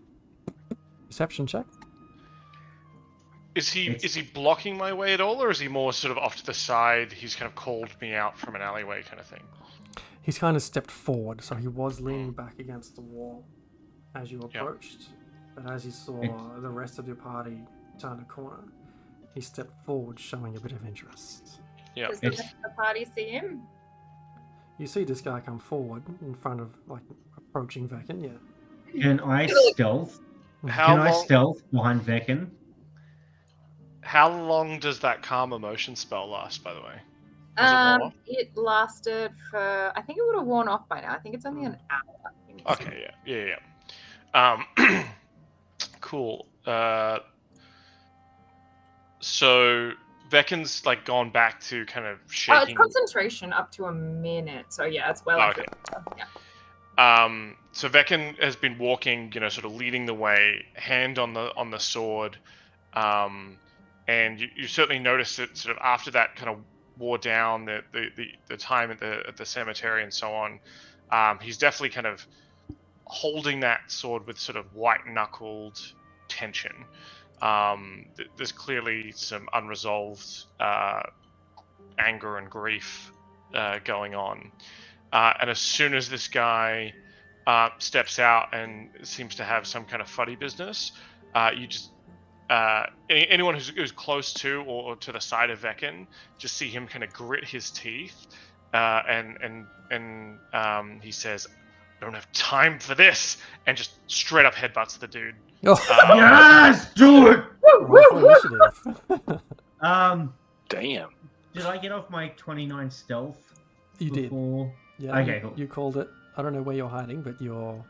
perception check. Is he blocking my way at all, or is he more sort of off to the side? He's kind of called me out from an alleyway kind of thing. He's kind of stepped forward, so he was leaning back against the wall as you approached. But as he saw the rest of your party turn a corner, he stepped forward, showing a bit of interest. Yeah. Does the rest of the party see him? You see this guy come forward in front of, like, approaching Veckin, yeah. Can I stealth? How Can I long? stealth behind Veckin? How long does that calm emotion spell last? By the way. Does it wear off? It lasted for. I think it would have worn off by now. I think it's only an hour. Okay. Yeah. Cool. So Veckin's like gone back to kind of It's shaking. concentration up to a minute. So yeah, it's well. Okay. Yeah. So Veckin has been walking, sort of leading the way, hand on the sword, and you certainly noticed that sort of after that kind of wore down, the time at the cemetery and so on, he's definitely kind of holding that sword with sort of white-knuckled tension. There's clearly some unresolved anger and grief going on. And as soon as this guy steps out and seems to have some kind of fuddy business, you just anyone who's close to or to the side of Veckin just see him kind of grit his teeth, and he says, "I don't have time for this," and just straight up headbutts the dude. Yes, do it. Initiative. Damn. Did I get off my 29 stealth? You did. before? Yeah, Okay, cool. you called it. I don't know where you're hiding, but you're...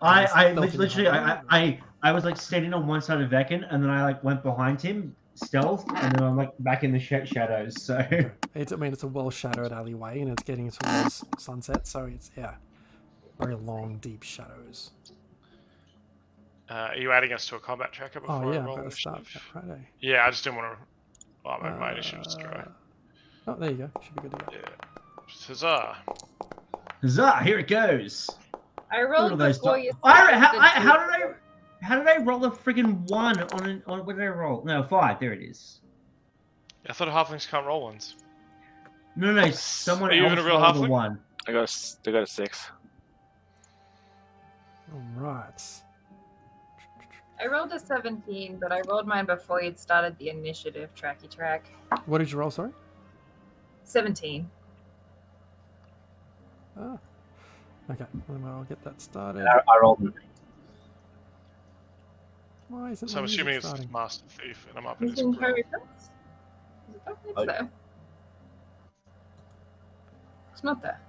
I Stealth in literally behind. I was like standing on one side of Veckin, and then I like went behind him, stealth, and then I'm like back in the shadows. So It's a well-shadowed alleyway, and it's getting towards sunset, so it's, very long, deep shadows. Are you adding us to a combat tracker before Oh, I yeah, roll I've got to start initiative? that right, eh? Yeah, I just didn't want to. Well, my initiative just go. Oh, there you go. Should be good to go. Yeah. Huzzah! huzzah! Here it goes. I Look rolled at those before di- you. How did I roll a friggin' 1 on what did I roll? No, 5. There it is. I thought halflings can't roll ones. No, someone Are you else even a real rolled a halfling? 1. I got a 6. Alright. I rolled a 17, but I rolled mine before you'd started the initiative tracky track. What did you roll, sorry? 17. Ah. Okay, well, I'll get that started. I rolled an 8. Why isn't So my I'm music assuming it's starting? Master Thief, and I'm up in Is his it grill. Harry Potter? It's Oh. there. It's not there.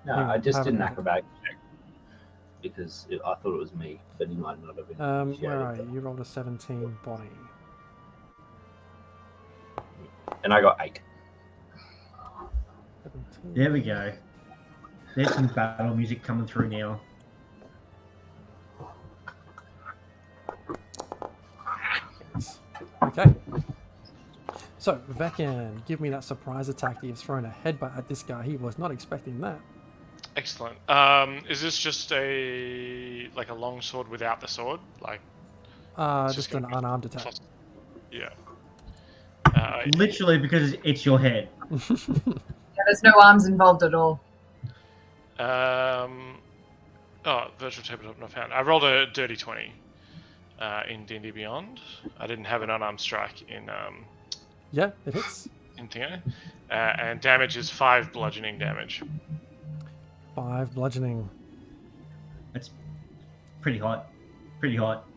No, Hang on, I just did an haven't- acrobatic check because I thought it was me, but he might not have been. Where are you? You rolled a 17, Bonnie. And I got 8. 17. There we go. There's some battle music coming through now. Okay. So, Veckin, give me that surprise attack that you've thrown a headbutt at this guy. He was not expecting that. Excellent. Is this just a long sword without the sword? Like it's Just gonna an be unarmed attack. plus- Yeah. Literally because it's your head. Yeah, there's no arms involved at all. Virtual tabletop not found. I rolled a dirty 20 in D&D Beyond. I didn't have an unarmed strike in Yeah, it hits. in Thingo. And damage is 5 bludgeoning damage. 5 bludgeoning. That's pretty hot. Pretty hot.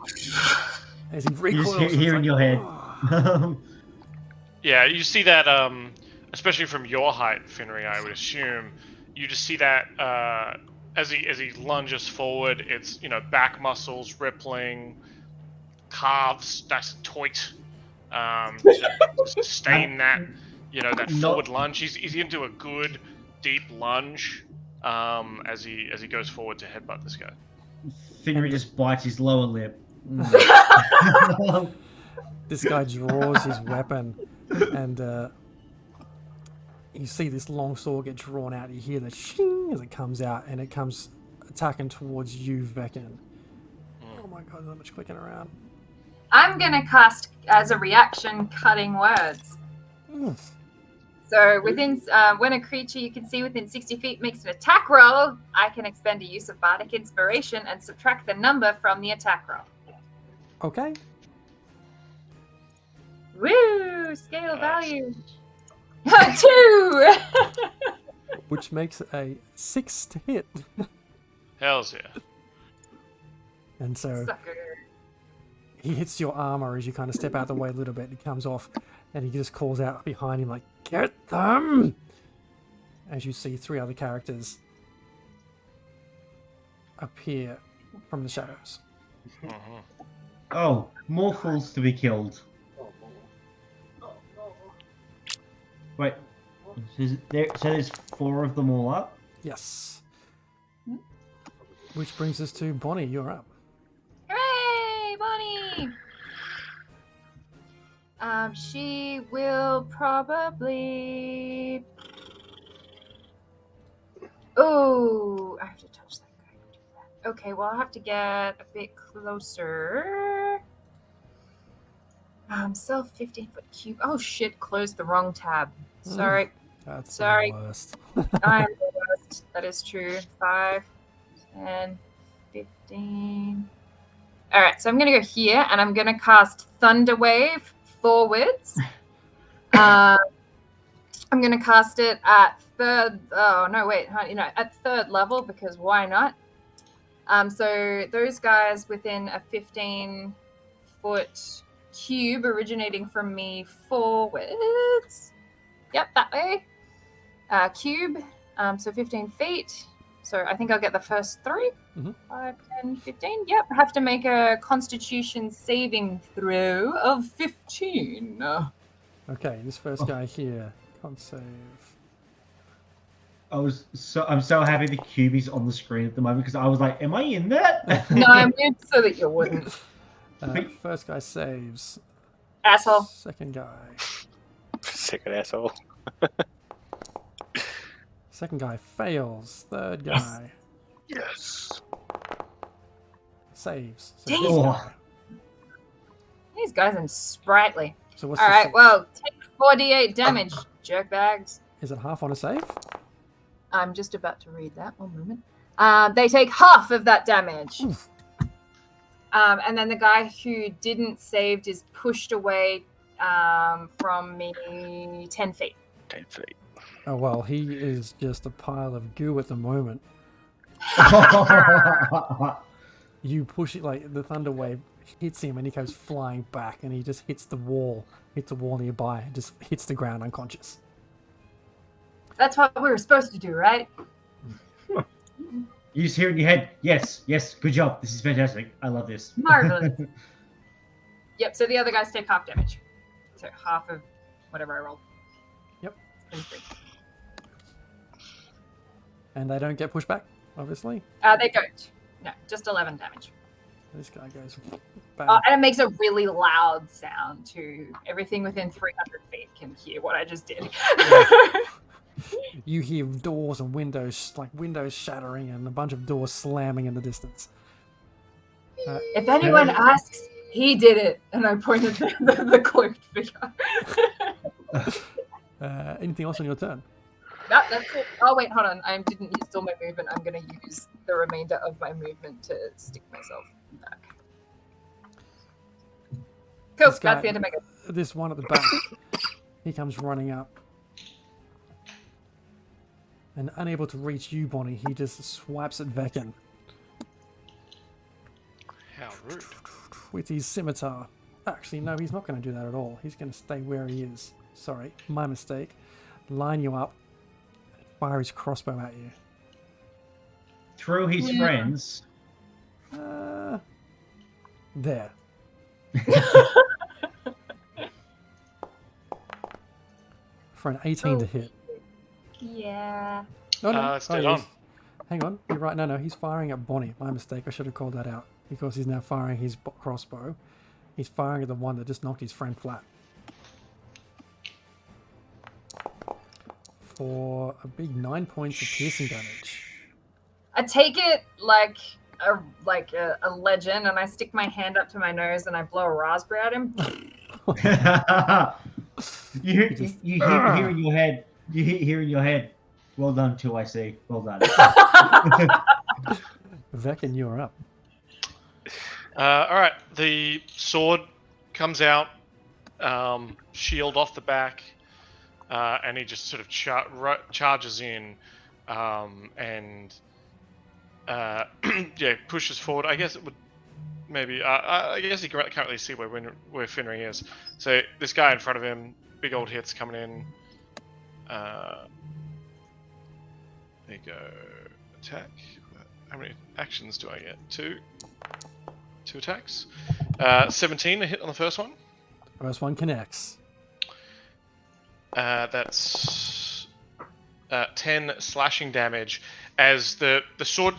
As he You recoils, just it's hear in like, your head. "Oh." Yeah, you see that, especially from your height, Finry, I would assume, you just see that as he lunges forward, it's back muscles rippling, calves nice and taut, to sustain that that forward lunge. He's into a good deep lunge as he goes forward to headbutt this guy. Finry just bites his lower lip. This guy draws his weapon, and you see this long sword get drawn out. You hear the shing as it comes out, and it comes attacking towards you, Veckin. Oh my god, there's not much clicking around. I'm gonna cast as a reaction cutting words. So within when a creature you can see within 60 feet makes an attack roll, I can expend a use of bardic inspiration and subtract the number from the attack roll. Okay. Woo! Scale value. 2. Which makes a 6 to hit. Hells yeah. And so Sucker. he hits your armor as you kind of step out the way a little bit. He comes off, and he just calls out behind him like, "Get them!" As you see 3 other characters appear from the shadows. Oh, more fools to be killed. Wait, so there's 4 of them all up? Yes. Which brings us to Bonnie. You're up. Hooray, Bonnie! She will probably. Oh, I have to touch that guy. Okay, well, I'll have to get a bit closer. Self 15-foot cube. Oh shit! Closed the wrong tab. Sorry. That's Sorry. the worst. I am the worst. That is true. 5, 10, 15. All right, so I'm going to go here, and I'm going to cast Thunder Wave forwards. I'm going to cast it at third. Oh no, wait, at third level because why not? So those guys within a 15-foot cube originating from me forwards. Yep, that way. Cube. So 15 feet. So I think I'll get the first 3. 5, 10, 15. Yep. I have to make a Constitution saving throw of 15. Okay, this first guy here can't save. I'm so happy the cube is on the screen at the moment because I was like, am I in that? No, I moved so that you wouldn't. First guy saves. Asshole. Second guy. Second asshole. Second guy fails. Third guy Yes. saves. So Dang this it. guy. These guys are sprightly. So what's All the right, save? well, take 4d8 damage, jerkbags. Is it half on a save? I'm just about to read that. 1 moment. They take half of that damage. And then the guy who didn't save is pushed away from me 10 feet. 10 feet. Oh well, he is just a pile of goo at the moment. You push it like the thunder wave hits him and he goes flying back and he just hits the wall nearby, just hits the ground unconscious. That's what we were supposed to do, right? You just hear it in your head, yes, good job. This is fantastic. I love this. Marvelous. Yep, so the other guys take half damage. So half of whatever I rolled. Yep. 23. And they don't get pushed back, obviously. They don't. No, just 11 damage. This guy goes bang. And it makes a really loud sound too. Everything within 300 feet can hear what I just did. You hear doors and windows, like windows shattering and a bunch of doors slamming in the distance. If anyone asks, he did it. And I pointed the cloaked figure. Anything else on your turn? No, that's it. Oh, wait, hold on. I didn't use all my movement. I'm going to use the remainder of my movement to stick myself back. Cool, This guy- that's the end of my go. This one at the back, he comes running up. And unable to reach you, Bonnie, he just swipes at Veckin How rude. with his scimitar. Actually, no, he's not going to do that at all. He's going to stay where he is. Sorry, my mistake. Line you up, fire his crossbow at you. Through his friends. There. For an 18 to hit. Yeah. Oh, no. It's dead on. Yes. Hang on. You're right. No, he's firing at Bonnie. My mistake. I should have called that out. Because he's now firing his crossbow. He's firing at the one that just knocked his friend flat. For a big 9 points of piercing damage. I take it like a legend, and I stick my hand up to my nose and I blow a raspberry at him. you hear in your head. You hear in your head. Well done, 2IC. Well done. Veckin, you're up. All right, the sword comes out, shield off the back, and he just sort of charges in, and yeah, pushes forward. I guess it would maybe. I guess he can't really see where Finry is. So this guy in front of him, big old hits coming in. There you go. Attack. How many actions do I get? Two attacks. 17 a hit on the first one. First one connects. That's 10 slashing damage. As the sword,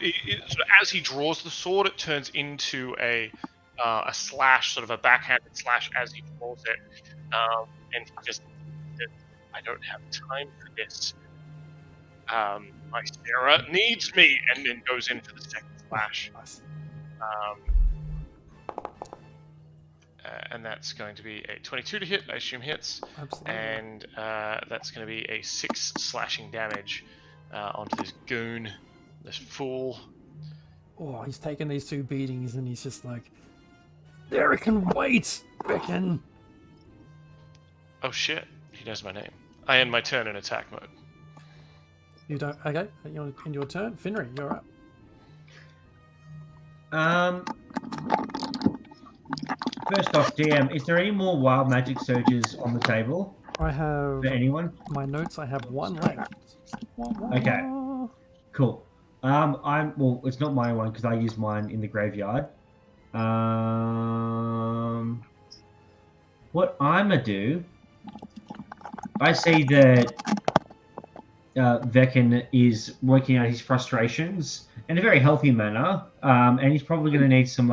as he draws the sword, it turns into a slash, sort of a backhanded slash as he draws it, and he just says, "I don't have time for this. My Sarah needs me," and then goes in for the second slash. Nice. And that's going to be a 22 to hit, I assume hits. Absolutely. And that's going to be a 6 slashing damage onto this goon, this fool. Oh, he's taken these 2 beatings and he's just like, there, it can wait, Veckin. Oh shit, he knows my name. I end my turn in attack mode. You don't. Okay, you're in your turn. Finry, you're up. First off, DM, is there any more wild magic surges on the table I have for anyone? my notes. I have 1 left. Okay. Cool. Well, it's not my one because I used mine in the graveyard. What I'ma do? I see that Veckin is working out his frustrations in a very healthy manner, and he's probably going to need some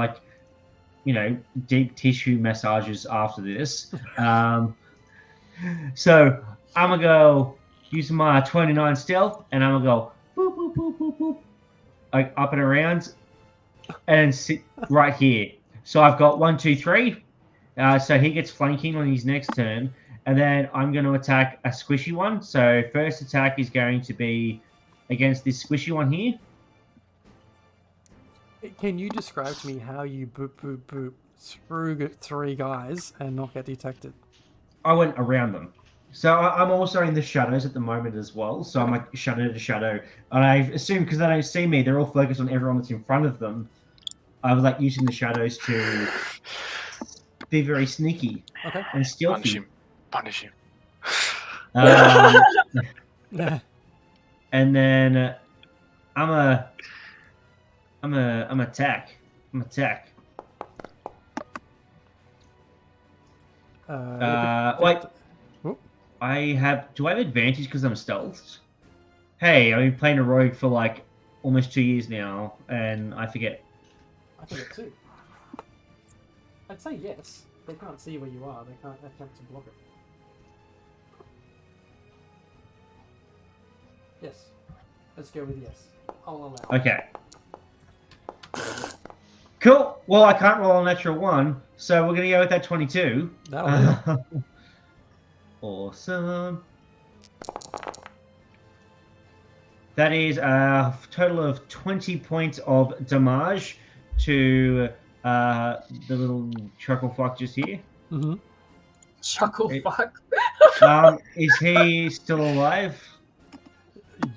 deep tissue massages after this. So I'm gonna go use my 29 stealth, and I'm gonna go boop boop boop boop boop, like up and around, and sit right here. So I've got 1, 2, 3. So he gets flanking on his next turn, and then I'm going to attack a squishy one. So first attack is going to be against this squishy one here. Can you describe to me how you boop boop boop through 3 guys and not get detected? I went around them. So I'm also in the shadows at the moment as well. So I'm like shadow to shadow. And I assume because they don't see me, they're all focused on everyone that's in front of them. I was like using the shadows to be very sneaky and stealthy. Punish him. Yeah. And then I'm attack. Wait. Do I have advantage because I'm stealthed? Hey, I've been playing a rogue for like almost 2 years now, and I forget. I forget too. I'd say yes. They can't see where you are. They can't attempt to block it. Yes. Let's go with yes. I'll allow. Okay. Cool. Well, I can't roll a natural 1, so we're gonna go with that 22. That'll do. Awesome. That is a total of 20 points of damage to the little chuckle fuck just here. Mm-hmm. Chuckle It- fuck. Is he still alive?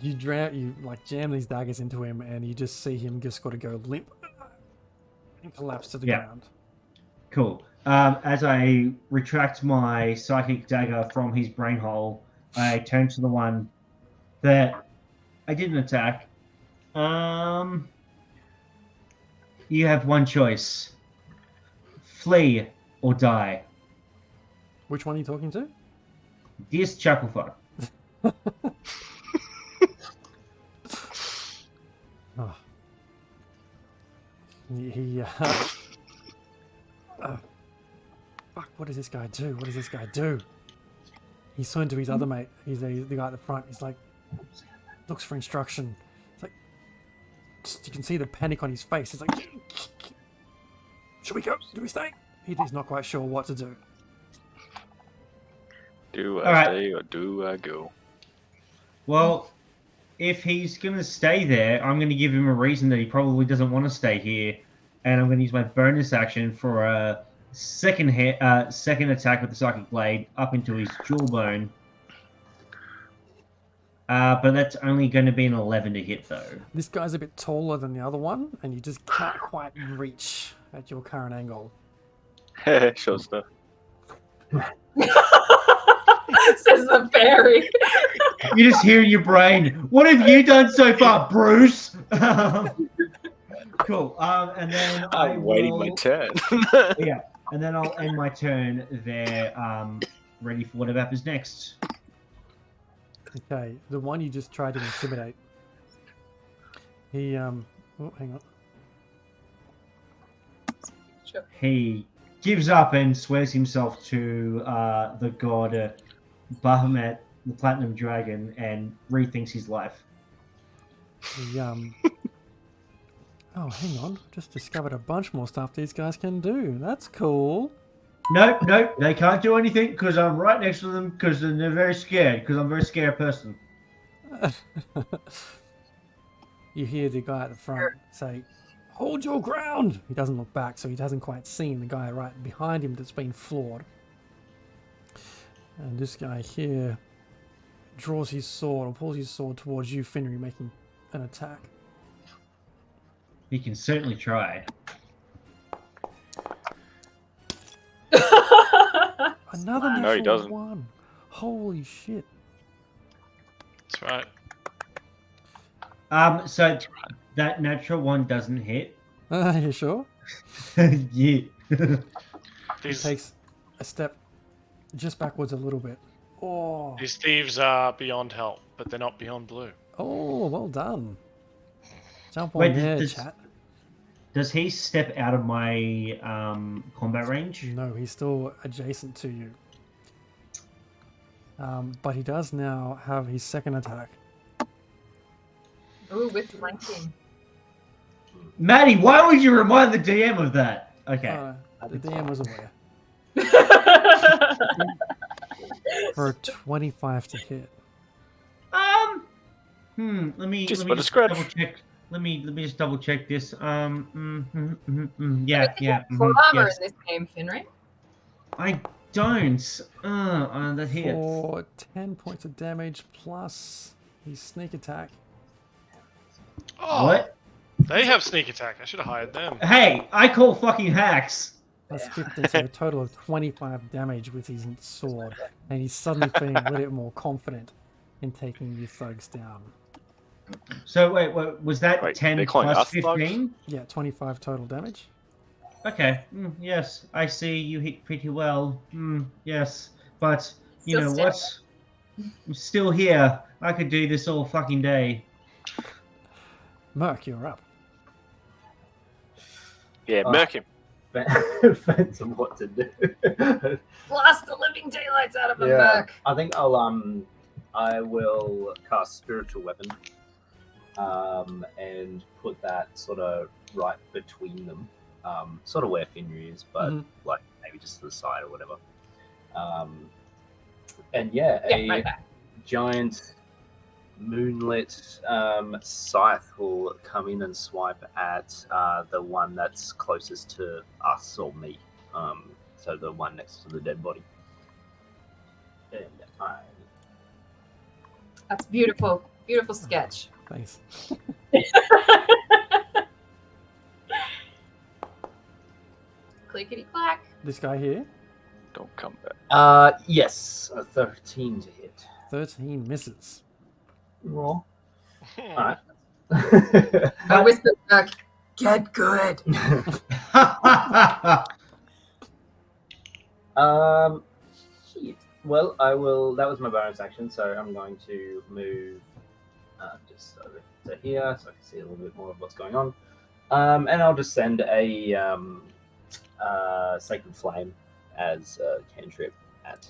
You like jam these daggers into him, and you just see him just got to go limp and collapse to the Yeah. ground. Cool. As I retract my psychic dagger from his brain hole, I turn to the one that I didn't attack. You have one choice. Flee or die. Which one are you talking to? This chucklefuck. Oh. Fuck, what does this guy do? What does this guy do? He's turned to his other mate. He's the guy at the front. He's like, looks for instruction. It's like, you can see the panic on his face. It's like, should we go? Do we stay? He's not quite sure what to do. Do I All right. stay or do I go? Well, if he's going to stay there, I'm going to give him a reason that he probably doesn't want to stay here. And I'm going to use my bonus action for a second attack with the Psychic Blade up into his jawbone. But that's only going to be an 11 to hit, though. This guy's a bit taller than the other one, and you just can't quite reach at your current angle. Sure stuff. Says the fairy. You just hear in your brain, what have you done so far, Bruce? Cool. And then I'm waiting my turn. Yeah, and then I'll end my turn there, ready for whatever happens next. Okay, the one you just tried to intimidate. He oh, hang on. Sure. He gives up and swears himself to the god Bahamut, the Platinum Dragon, and rethinks his life. He oh, hang on. Just discovered a bunch more stuff these guys can do. That's cool. Nope, they can't do anything because I'm right next to them because they're very scared because I'm a very scared person. You hear the guy at the front say, "Hold your ground!" He doesn't look back, so he hasn't quite seen the guy right behind him that's been floored. And this guy here draws his sword or pulls his sword towards you, Finry, making an attack. He can certainly try. Another No, he natural doesn't. one. Holy shit. That's right. So that natural one doesn't hit. You sure? Yeah. He These takes a step just backwards a little bit. Oh, these thieves are beyond help, but they're not beyond blue. oh, well done. Jump on Wait, there, does- chat. Does he step out of my combat range? No, he's still adjacent to you. But he does now have his second attack. Ooh, with flanking. Maddie, why would you remind the DM of that? Okay. The DM was aware. For a 25 to hit. Let me Just let for me the just scratch. double check. Let me just double check this. Yeah, I yeah. think full armor yes. in this game, Finry. I don't. That hits. For 10 points of damage plus his sneak attack. Oh, What? They have sneak attack. I should have hired them. Hey, I call fucking hacks. Plus 15, so a total of 25 damage with his sword. And he's suddenly feeling a little bit more confident in taking you thugs down. So wait, was that Wait, 10 they're calling plus us thugs? 15? Yeah, 25 total damage. Okay. Yes, I see you hit pretty well. Yes, but you Still know what? I'm still here. I could do this all fucking day. Merc, you're up. Yeah, murk him. Phantom, what to do? Blast the living daylights out of a Yeah. merc. I think I'll I will cast Spiritual Weapon and put that sort of right between them, sort of where Finry is, but like maybe just to the side or whatever. And right back. giant moonlit scythe will come in and swipe at the one that's closest to us or me. So the one next to the dead body. And That's beautiful. Beautiful sketch. Thanks. Clickety clack. This guy here, Don't come back. yes, a 13 to hit. 13 misses. Roll. Hmm. Alright. I whispered back, get good. Shit. Well, I will. That was my bonus action, so I'm going to move just over to here so I can see a little bit more of what's going on. And I'll just send a Sacred Flame as a cantrip at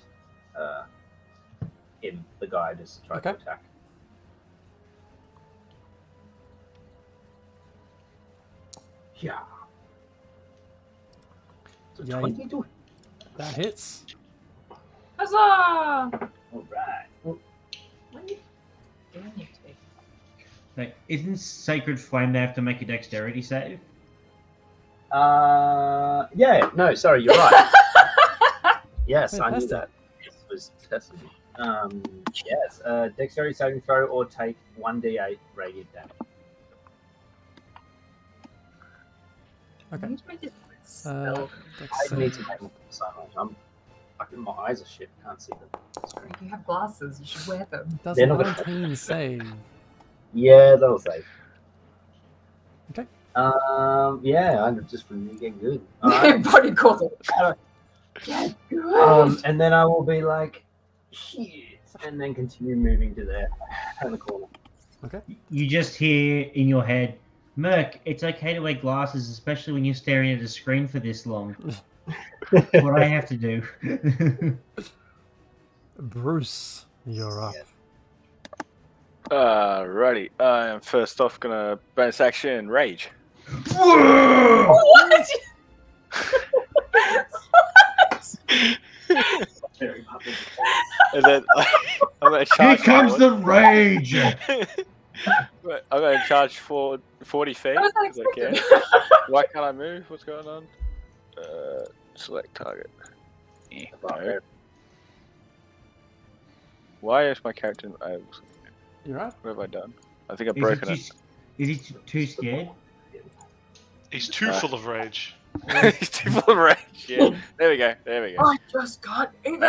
him, the guy just tried to Okay. attack. Yeah. So Yeah, 22. That hits. Huzzah! All right. What are you doing it to me? Like, isn't Sacred Flame they have to make a dexterity save? Yeah, no, sorry, you're right. Yes, I knew Fantastic. that. This was testing me. Yes, dexterity saving throw or take 1d8 radiant damage. Okay. Where's my different spell? I need to make more sunlight. My eyes are shit. Can't see the screen. You have glasses. You should wear them. Does They're not gonna- 19 save. Yeah, that'll save. Okay. Yeah, I'm just really getting good. All right. Body calls it. Get good. And then I will be like, shit, and then continue moving to there in the corner. You just hear in your head, Merc, it's okay to wear glasses, especially when you're staring at a screen for this long. What I have to do. Bruce, you're up. Righty. I'm first off gonna bonus action rage. What? Very public. And then I'm gonna Here charge. comes the forward. rage! I'm gonna charge for 40 feet. How was that 'cause I can. expected? Why can't I move? What's going on? Select target. No. Why is my character not able to? You're up. What have I done? I think I've Is broken he too scared? He's too full of rage. it. He's too full of rage. Yeah. There we go. There we go. I just got even.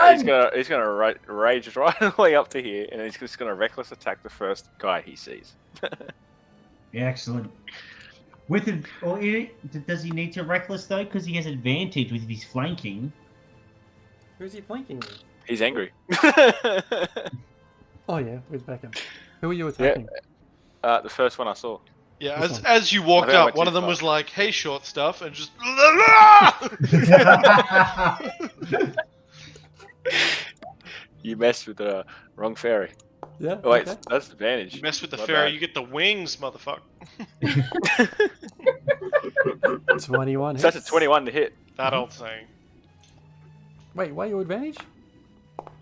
He's gonna rage right the way up to here, and he's just gonna reckless attack the first guy he sees. Excellent. With a, does he need to reckless though? Because he has advantage with his flanking. Who's he flanking with? He's angry. Oh yeah, with Beckham. Who are you attacking? The first one I saw. Yeah, This as you walked I think I up, went one too of them far. was like, "Hey, short stuff," and just. You messed with the wrong fairy. Yeah. Oh, wait, okay. that's advantage. You mess with the My fairy, bad. you get the wings, motherfucker. 21 So that's a hits. 21 to hit. That old saying. Wait, why are you advantage?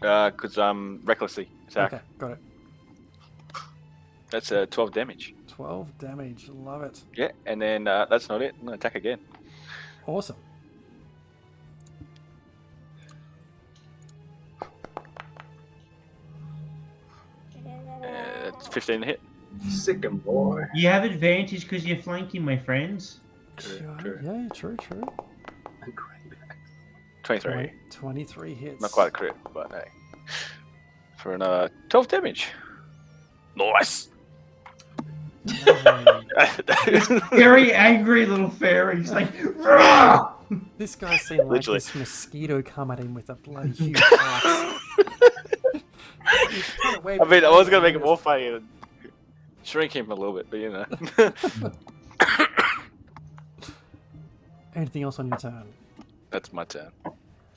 Because recklessly attack. Okay, got it. That's 12 damage. 12 damage. Love it. Yeah, and then that's not it. I'm gonna attack again. Awesome. It's 15 to hit. Sick and boy. You have advantage because you're flanking, my friends. True, true. Yeah, true. 23. 23 hits. Not quite a crit, but hey. For another 12 damage. Nice. Lovely. Very angry little fairy. He's like, "Rah!" This guy's seen like Literally. this mosquito come at him with a bloody huge axe. He's trying to wave I mean, I his was gonna hand make it more funny and shrink him a little bit, but you know. Anything else on your turn? That's my turn.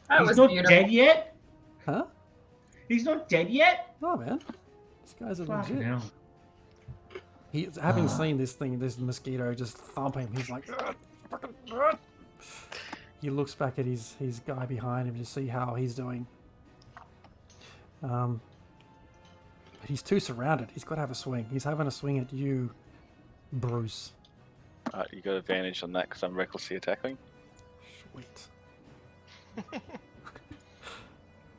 That He's was not beautiful. dead yet? Huh? He's not dead yet? Oh man. These guys are Fucking legit. hell. He's having seen this mosquito just thump him. He's like, "Ugh, fucking, ugh." He looks back at his guy behind him to see how he's doing. But he's too surrounded. He's got to have a swing. He's having a swing at you, Bruce. You got advantage on that because I'm recklessly attacking. Sweet.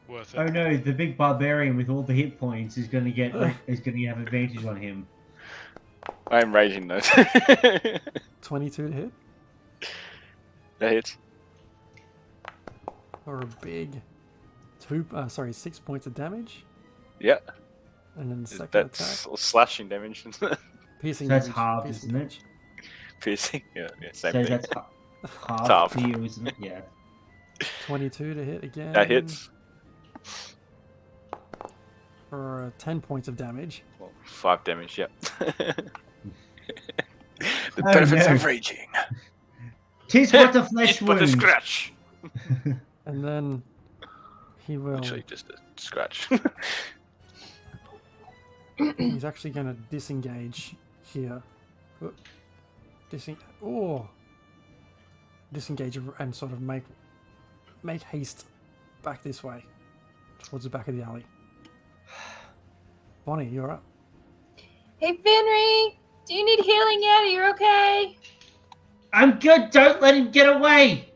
Worth it. Oh no, the big barbarian with all the hit points is going to have advantage on him. I'm raging though. 22 to hit That hits. for a big 6 points of damage, Yeah. and then the second That's attack, slashing damage. piercing. So that's damage, halved, piercing isn't it? damage. Piercing. Yeah, same So thing. that's half half. to you, isn't it? Yeah. 22 to hit again. That hits. For 10 points of damage. Well, 5 damage, yep. The Oh, benefits no. of raging. Tis but a flesh It's but a wound. scratch. And then he will. Actually, just a scratch. He's actually going to disengage here. Disengage and sort of make haste back this way, towards the back of the alley. Bonnie, you're up. Hey, Finry! Do you need healing yet? Are you okay? I'm good. Don't let him get away.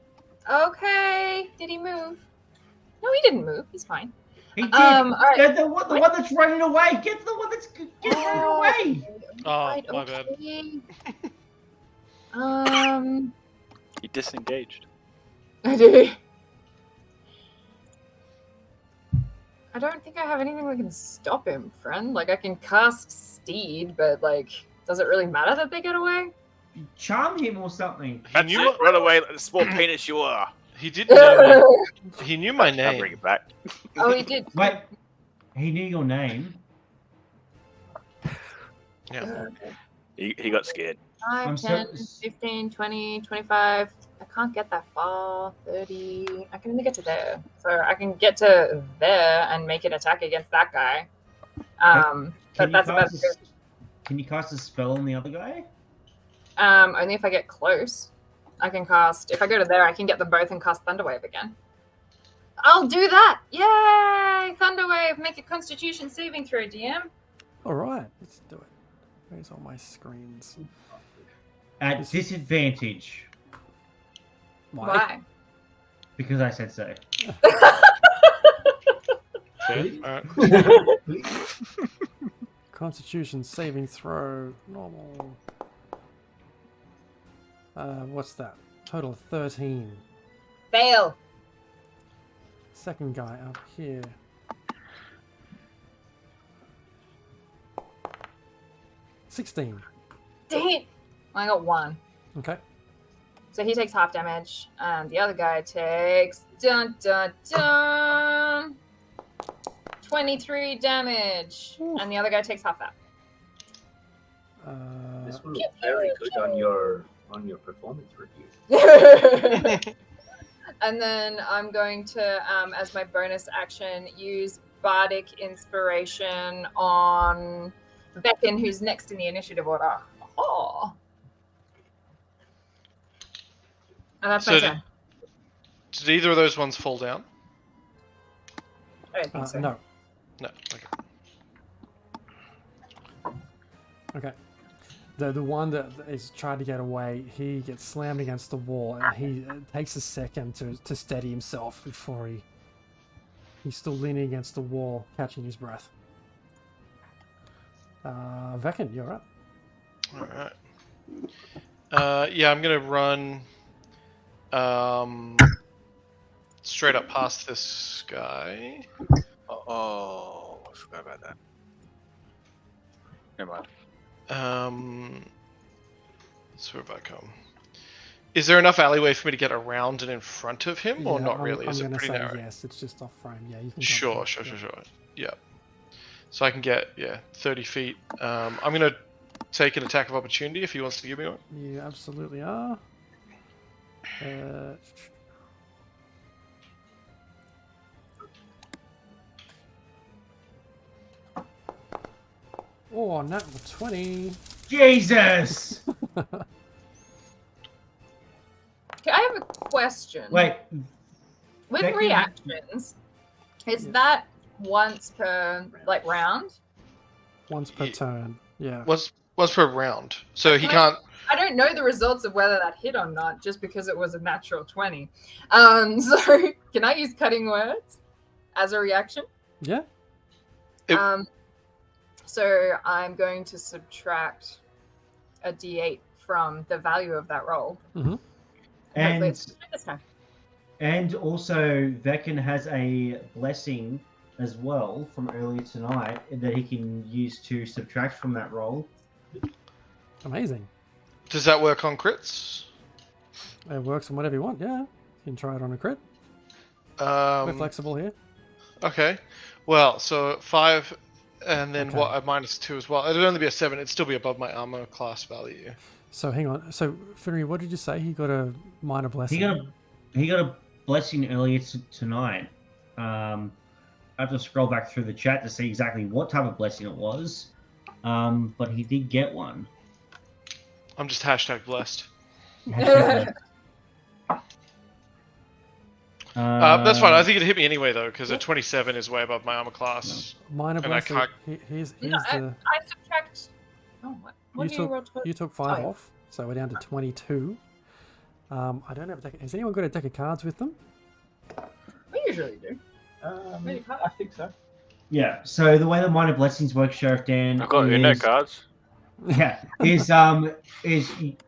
Okay. Did he move? No, he didn't move. He's fine. He did. All right. Get the one that's running away. Get the one that's running away. Oh, my bad. He disengaged. I do. I don't think I have anything that can stop him, friend. Like, I can cast Steed, but, like, does it really matter that they get away? Charm him or something. He That's knew, it. Run away like the small penis you are. he did know. He knew my I'll bring name. it back. Oh, he did. Wait, he knew your name. Yeah. He got scared. 5, I'm 10, so- 15, 20, 25. I can't get that far. 30. I can only get to there. So I can get to there and make an attack against that guy. But that's about it. Can you cast a spell on the other guy? Only if I get close. I can cast, if I go to there, I can get them both and cast Thunderwave again. I'll do that! Yay! Thunderwave, make a Constitution saving throw, DM. All right, let's do it. Where's all my screens? At disadvantage, Why? because I said so. Okay. Alright. Constitution saving throw, normal. What's that? Total of 13. Fail. Second guy up here. $16. Dang it! I got 1. Okay. So he takes half damage, and the other guy takes 23 damage, and the other guy takes half that. This will look very good on your performance review. And then I'm going to, as my bonus action, use Bardic Inspiration on Beckon, who's next in the initiative order. Oh. And that's my So turn. Did either of those ones fall down? I don't think so. No. No. Okay. Okay. The one that is trying to get away, he gets slammed against the wall, and he takes a second to steady himself before he's still leaning against the wall, catching his breath. Vekan, you're up. All right. Yeah, I'm gonna run straight up past this guy. Oh, I forgot about that. Never mind. So where have I come? Is there enough alleyway for me to get around and in front of him, or Yeah, not really? I'm Is it gonna pretty say narrow? yes. It's just off frame. Yeah, you can. Sure. Yeah. So I can get 30 feet. I'm gonna take an attack of opportunity if he wants to give me one. You absolutely are. Oh, natural 20. Jesus! Okay, I have a question. Wait, With Becky- reactions, is Yeah. that once per like round? Once per turn. Yeah. What's per round? So he Can I- can't. I don't know the results of whether that hit or not, just because it was a natural 20. So can I use cutting words as a reaction? Yeah. It- So I'm going to subtract a d8 from the value of that roll. Hopefully and it's this time. and also Vekin has a blessing as well from earlier tonight that he can use to subtract from that roll. Amazing. Does that work on crits? It works on whatever you want. Yeah. You can try it on a crit. We're flexible here. Okay. Well, so 5, and then Okay. what? A -2 as well. It'd only be a 7. It'd still be above my armor class value. So hang on. So Finnery, what did you say? He got a minor blessing. He got a blessing earlier tonight. I have to scroll back through the chat to see exactly what type of blessing it was, but he did get one. I'm just hashtag blessed. That's fine. I think it hit me anyway though, because a 27 is way above my armor class. Minor And I blessing. can't- Here's No, the. I subtract. Oh, what You do you took- roll towards? You took 5 Oh. off, so we're down to 22. I don't have a deck. Has anyone got a deck of cards with them? We usually do. I think so. Yeah. So the way the minor blessings work, Sheriff Dan, I've got Uno cards. Yeah, is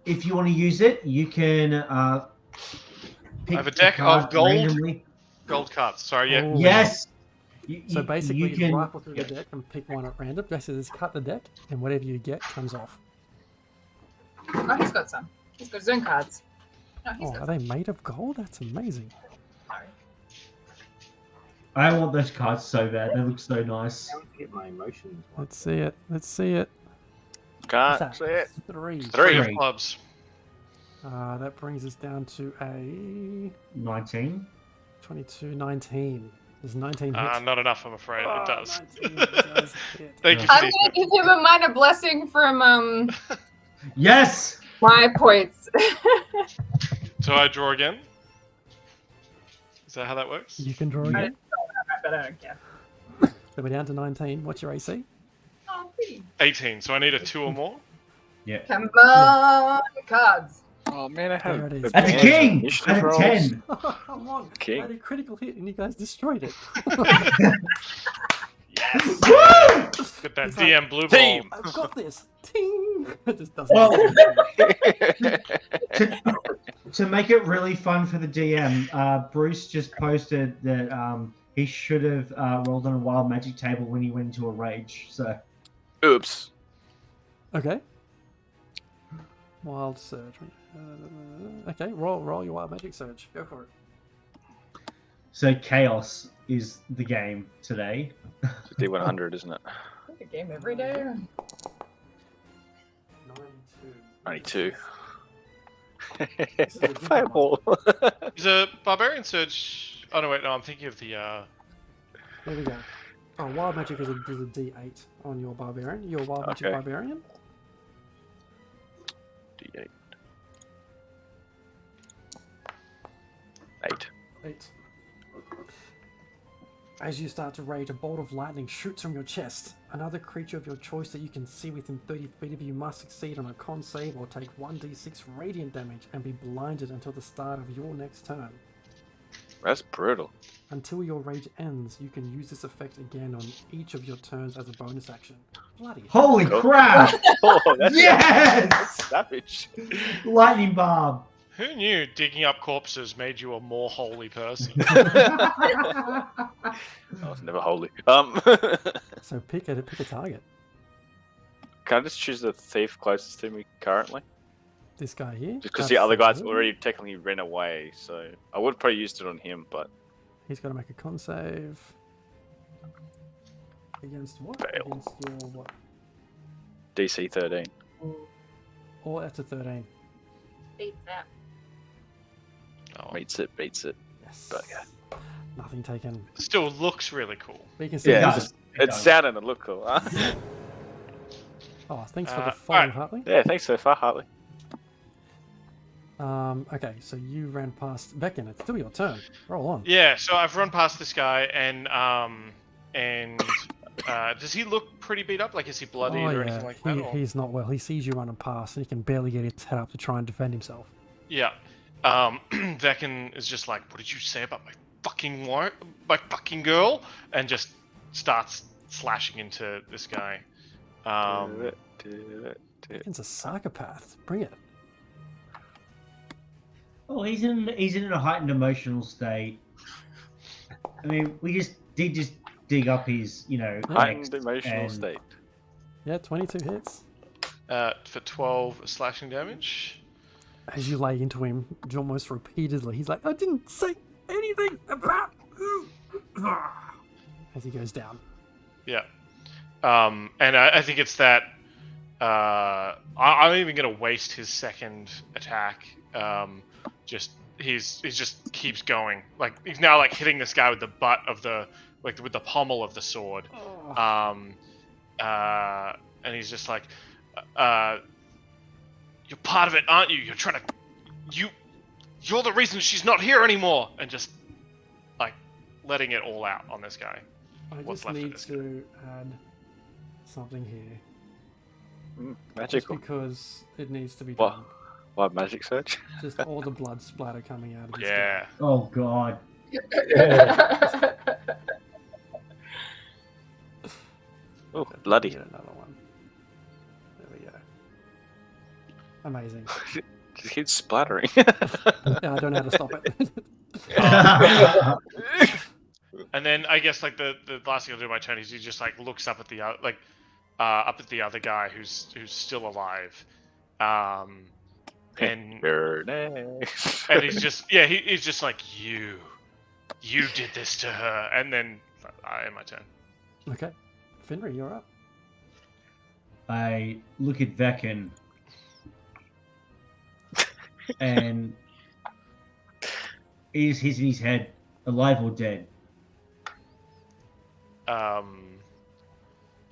if you want to use it, you can pick have a the deck of card gold. randomly. Gold cards. Sorry, yeah. Oh. Yes. So basically, you you can rifle through yeah. the deck and pick one at random. Basically, just cut the deck, and whatever you get comes off. Oh, he's got some. He's got his own cards. No, he's Oh, got are they made of gold? That's amazing. Sorry. I want those cards so bad. They look so nice. I don't hit my emotions. Let's see it. Let's see it. Can't What's see that? it. 3. Three of Three. clubs. That brings us down to a 19. 22, 19. There's 19 hits. Not enough, I'm afraid. Oh, It does. 19 does hit. Thank you I'm for these. gonna give him a minor blessing from Yes. my points. So I draw again. Is that how that works? You can draw I again. didn't but I don't care. So we're down to 19. What's your AC? Oh, pretty. 18. So I need a 2 or more. Yeah. Come on, cards. Oh man, I have. There it is. That's a advantage king. initiative At a rolls. 10. Come on. King. I had a critical hit and you guys destroyed it. Yes. Woo! Get that It's like, DM blue ball. Team. I've got this. Ting. It just doesn't. Well, to make it really fun for the DM, Bruce just posted that he should have rolled on a wild magic table when he went into a rage. So Oops. Okay. Wild surge. Okay, roll your wild magic surge. Go for it. so chaos is the game today. D100, isn't it? The game every day. 92. 92. Fireball. Is a barbarian surge? Oh no, wait, no. I'm thinking of the. There we go. Oh, wild magic is a D8 on your barbarian. You're a wild magic Okay. barbarian. D8. 8. 8. As you start to rage, a bolt of lightning shoots from your chest. Another creature of your choice that you can see within 30 feet of you must succeed on a con save or take 1d6 radiant damage and be blinded until the start of your next turn. That's brutal. Until your rage ends, you can use this effect again on each of your turns as a bonus action. Bloody hell. Holy Cool. crap! Oh, that's Yes! That's savage. Lightning bomb. Who knew digging up corpses made you a more holy person? I was never holy. So pick a target. Can I just choose the thief closest to me currently? This guy here. Just because the other guy's Absolutely. already technically ran away, so I would probably used it on him, but He's got to make a con save. Against what? Fail. Against your what? DC 13. Oh, that's a 13. Beat that. Oh, Beats it, beats it. Yes. Bugger. Nothing taken. still looks really cool. But you can see Yeah, that- it's, it sounded and looked cool. Huh? Oh, thanks for the Alright. follow, Hartley. Yeah, thanks so far, Hartley. Okay, so you ran past Becken. It's still your turn. Roll on. Yeah, so I've run past this guy, and does he look pretty beat up? Like, is he bloodied or anything like that? Or... He's not well. He sees you running past, and he can barely get his head up to try and defend himself. Yeah. Veckin is just like, what did you say about my fucking girl? And just starts slashing into this guy. Becken's a psychopath. Bring it. Oh, he's in a heightened emotional state. I mean, we just dig up his, Heightened emotional and- state. Yeah, 22 hits. For 12 slashing damage. As you lay into him, almost repeatedly, he's like, I didn't say anything about you. As he goes down. Yeah. And I think it's that. I'm even gonna waste his second attack. He just keeps going. Like, he's now like hitting this guy with the butt of with the pommel of the sword. And he's just like, you're part of it, aren't you? You're trying to, you're the reason she's not here anymore. And just like letting it all out on this guy. I What's just left of need this to add something here. Magical. Just because it needs to be What? done. What, magic search? Just all the blood splatter coming out of his Yeah. Oh God. Oh, bloody. Get another one. There we go. Amazing. Just keeps splattering. Yeah, I don't know how to stop it. And then I guess like the last thing I'll do on my turn is he just like looks up at the other guy who's still alive, and You're next. and he's just like, you did this to her, and then I end my turn. Okay. Finry, you're up. I look at Veckin and is hitting his head, alive or dead?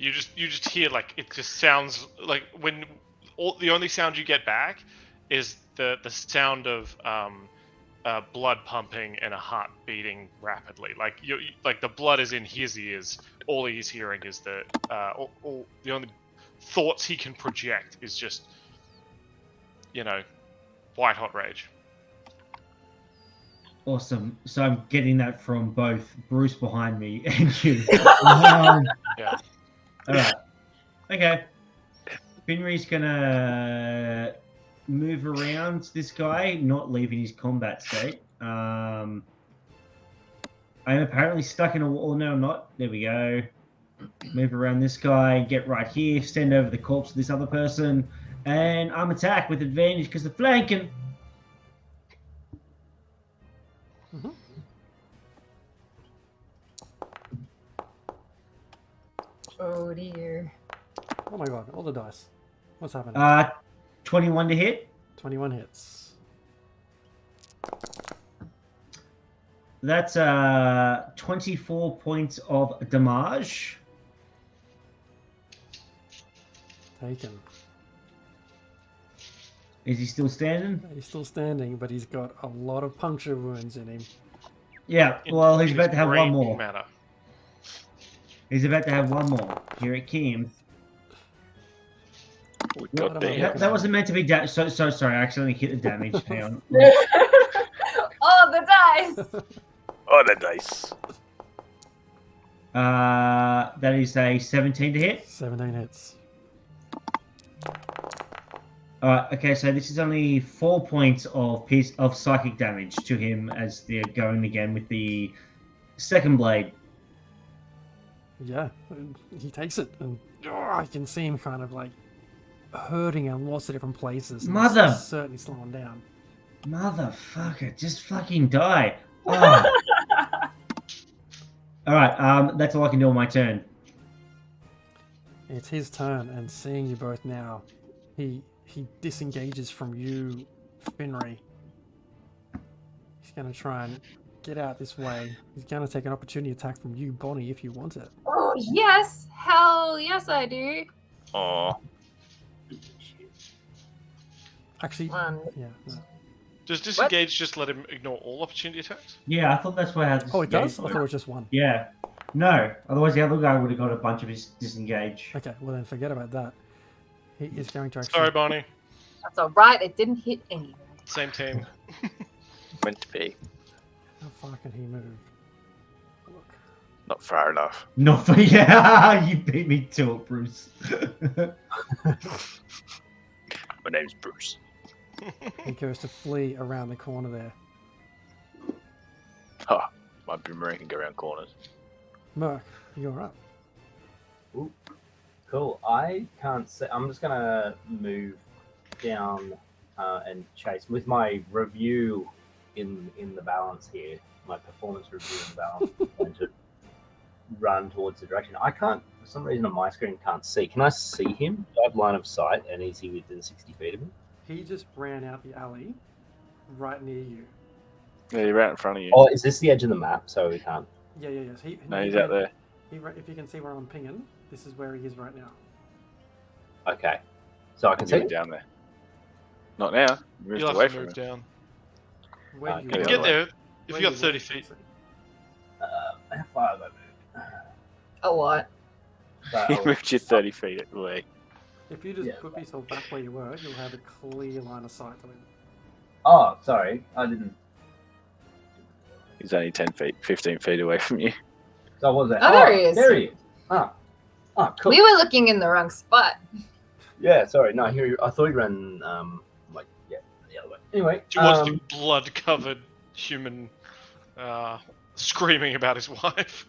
You just hear like it just sounds like when the only sound you get back is the sound of blood pumping and a heart beating rapidly. Like like the blood is in his ears. All he's hearing is the only thoughts he can project is just white hot rage. Awesome. So I'm getting that from both Bruce behind me and you. Yeah. All right. Okay. Finry's gonna move around this guy, not leaving his combat state. I'm apparently stuck in a wall. No, I'm not. There we go. Move around this guy, get right here, stand over the corpse of this other person, and I'm attack with advantage because they're flanking. Mm-hmm. Oh dear. Oh my god, all the dice. What's happening? 21 to hit. 21 hits. That's 24 points of damage. Taken. Is he still standing? He's still standing, but he's got a lot of puncture wounds in him. Yeah, well, he's about to have one Brain more. matter. He's about to have one more. Here it comes. We What got about there. That wasn't meant to be damage. So sorry, I accidentally hit the damage. Hang on. Oh, the dice! Oh, the dice. That is a 17 to hit. 17 hits. Alright, okay, so this is only 4 points of psychic damage to him as they're going again with the second blade. Yeah, he takes it, and I can see him kind of like hurting in lots of different places. and Mother- it's certainly slowing down. Motherfucker, just fucking die. Oh. Alright, that's all I can do on my turn. It's his turn, and seeing you both now, he disengages from you, Finry. He's going to try and get out this way. He's going to take an opportunity attack from you, Bonnie, if you want it. Oh yes, hell yes I do. Oh, Actually, Um, yeah. No. Does disengage just let him ignore all opportunity attacks? Yeah, I thought that's why I had Oh, it does? I disengage. thought it was just one. Yeah. No, otherwise the other guy would have got a bunch of his disengage. Okay, well then forget about that. He is going to actually... Sorry, Bonnie. That's all right. It didn't hit anyway. Same team. Meant to be. How far can he move? Look. Not far enough. Not for yeah, you beat me to it, Bruce. My name's Bruce. He goes to flee around the corner there. Oh, my boomerang can go around corners. Merc, you're up. Ooh, cool. I can't see. I'm just gonna move down and chase with my review in the balance here. My performance review in the balance. I'm going to run towards the direction. I can't, for some reason on my screen, can't see. Can I see him? Do I have line of sight? And is he within 60 feet of me? He just ran out the alley right near you. Yeah, you're right in front of you. Oh, is this the edge of the map? So we can't. Yeah. No, he's out there. If you can see where I'm pinging, this is where he is right now. Okay. So I can Can see. down there. Not now. You moved You'll away have to from move him. down. Where Uh, do You you can Yeah, get right. there if where you got do 30 want feet. to see? How far have I moved? A lot. He So, moved you 30 feet away. If you just Yeah. put yourself back where you were, you'll have a clear line of sight to him. oh, sorry. I didn't. He's only 10 feet, 15 feet away from you. So what was that? Oh, there he is. There he is. Ah. Ah, cool. We were looking in the wrong spot. Yeah, sorry. No, here I thought he ran like the other way. Anyway, Towards the blood-covered human screaming about his wife.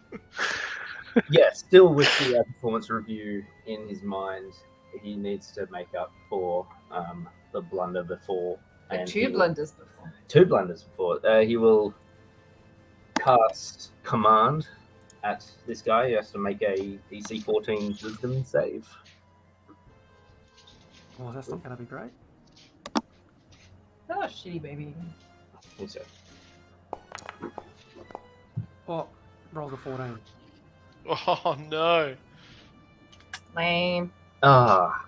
yeah, still with the performance review in his mind, he needs to make up for the blunder before. The and two he will- blunders before. Two blunders before. He will cast command at this guy. He has to make a DC 14 wisdom save. Well, that's not going to be great. Oh, shitty baby. I think so. Oh, rolls a 14. Oh no. Lame. Ah.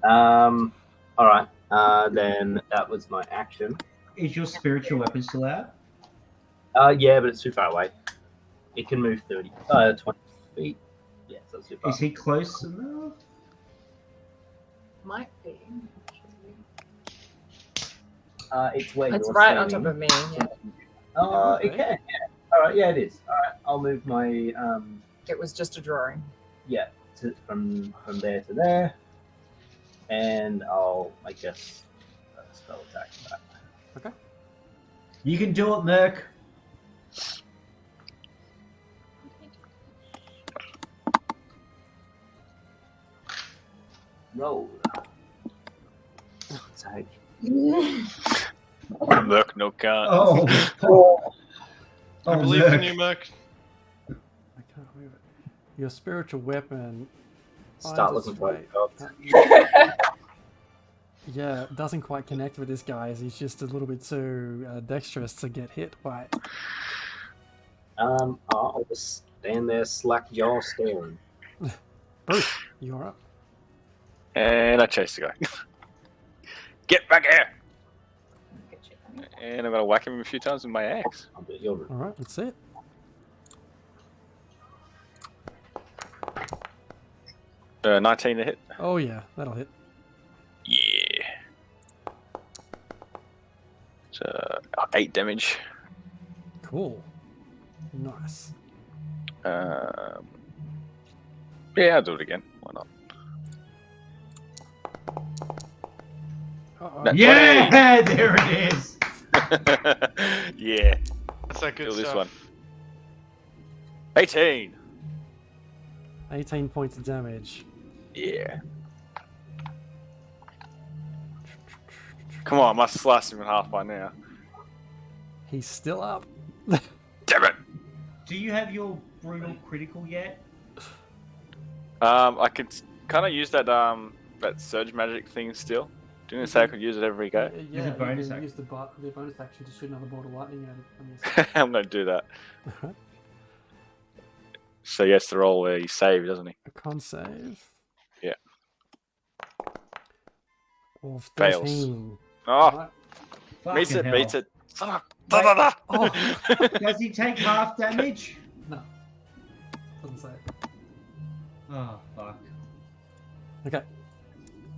All right. Then that was my action. Is your spiritual weapon still out? Yeah, but it's too far away. It can move 20 feet. Yeah, so it's too far. Is he close enough? Might be. It's where It's you're right on standing. top of me. Yeah. It can. Yeah. All right. Yeah, it is. All right. I'll move my It was just a drawing. from there to there, and I'll make a spell attack for that. You can do it, Merc. Roll. Take. Merc, no can't. Oh. I Oh, believe Merc. in you, Merc. I can't move it. Your spiritual weapon. Start finds looking its for way- it. Yeah, it doesn't quite connect with this guy as he's just a little bit too dexterous to get hit by it. I'll just stand there, slack jaw, staring. Bruce, you're up. And I chase the guy. Get back here! And I'm going to whack him a few times with my axe. I'll do your route. All right, that's it. 19 to hit. Oh yeah, that'll hit. Yeah. So 8 damage. Cool. Nice. Yeah, I'll do it again. Why not? Uh-oh. No. Yeah, there it is. Yeah. That's that good Kill this stuff. one. 18. 18 points of damage. Yeah. Come on, I must slice him in half by now. He's still up. Damn it! Do you have your brutal critical yet? I could kind of use that that surge magic thing still. Didn't it say I could use it every go? Yeah, a bonus you can action. use the bonus action to shoot another bolt of lightning at it. I'm going to do that. So he has to roll where he saved, doesn't he? A con save. Yeah. Of Fails. 13. Oh, Alright. meets Fucking it, hell. beats it. Son of Wait. da. Oh. Does he take half damage? No. Doesn't say. Oh, fuck. Okay.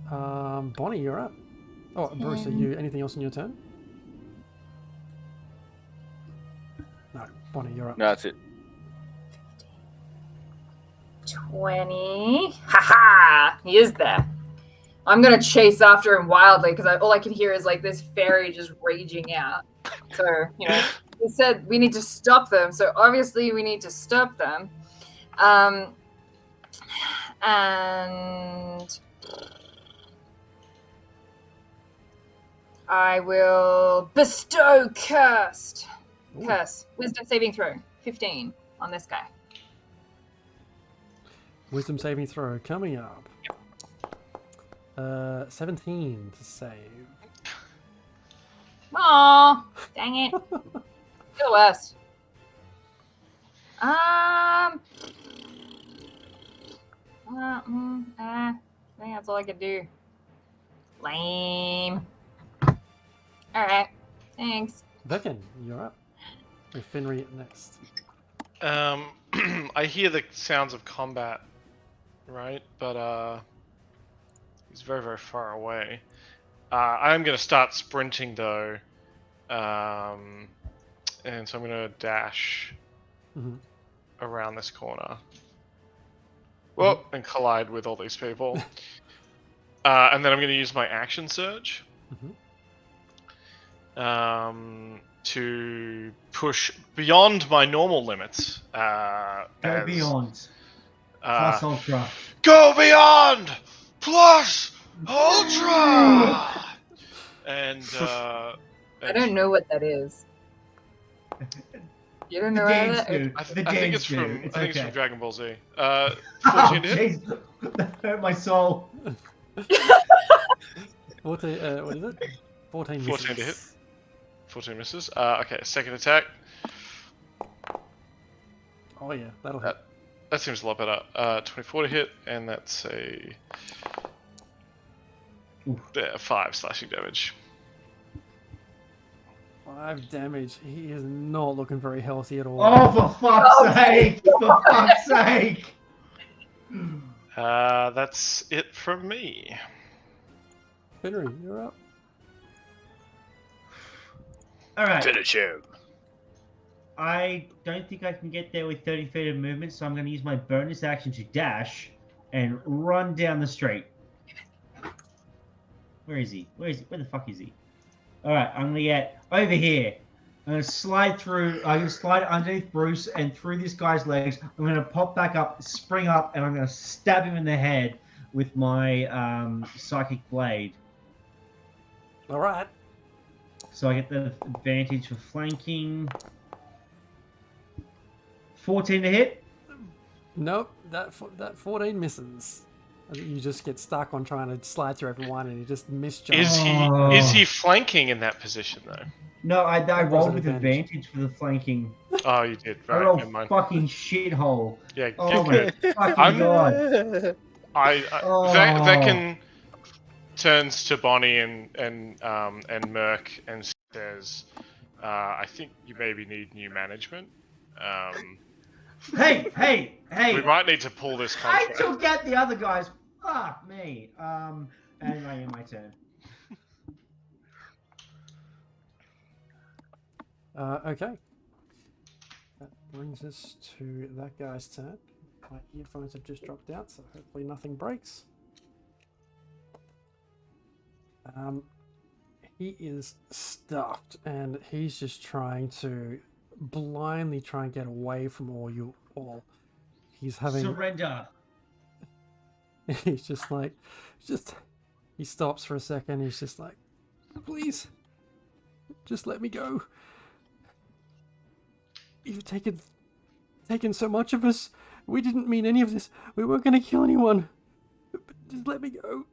Bonnie, you're up. Oh, Bruce, are you anything else in your turn? No, Bonnie, you're up. No, that's it. 20. Haha! He is there. I'm gonna chase after him wildly because all I can hear is like this fairy just raging out. So, you know, he said we need to stop them. So obviously we need to stop them. And I will bestow cursed. Ooh. Curse. Wisdom saving throw. 15 on this guy. Wisdom saving throw coming up. 17 to save. Aw, dang it. You're the worst. I think that's all I could do. Lame. Alright, thanks. Vecin, you're up. With Finry next. I hear the sounds of combat, right? But he's very, very far away. I'm going to start sprinting though, and so I'm going to dash around this corner. Well, and collide with all these people. And then I'm going to use my action surge to push beyond my normal limits. Go beyond. Plus ultra. Go beyond! Plus ultra! And I don't know what that is. You don't know what Games that do. is? I The think games it's do. from It's I think it's okay. from Dragon Ball Z. Oh, 14 to hit. jeez. That hurt my soul. 14, what is it? 14 misses. 14 to hit. 14 misses. Okay, second attack. Oh yeah, that'll hit. That seems a lot better. 24 to hit, and that's a 5 slashing damage. 5 damage. He is not looking very healthy at all. Oh, for fuck's sake! For fuck's sake! That's it from me. Finry, you're up. Alright, Finish him. I don't think I can get there with 30 feet of movement, so I'm going to use my bonus action to dash and run down the street. Where is he? Where the fuck is he? Alright, I'm going to get over here. I'm going to slide through, I'm going to slide underneath Bruce and through this guy's legs. I'm going to pop back up, spring up, and I'm going to stab him in the head with my psychic blade. Alright. So I get the advantage for flanking. 14 to hit. Nope, that 14 misses. I think you just get stuck on trying to slide through everyone and you just misjudge. Is he flanking in that position though? No, I was rolled an with advantage. advantage for the flanking. Oh, you did. I Right, rolled never mind. fucking shithole. Yeah, Oh my fucking I'm- god. Oh. Vecin turns to Bonnie and Merc and says, "I think you maybe need new management. Hey! We might need to pull this I contract." took out the other guys. Fuck me. And I am my turn. Okay. That brings us to that guy's turn. My earphones have just dropped out, so hopefully nothing breaks. He is stuffed, and he's just trying to blindly try and get away from you all. He's having. Surrender. He's just like, he stops for a second. He's just like, please, just let me go. You've taken so much of us. We didn't mean any of this. We weren't going to kill anyone. But just let me go.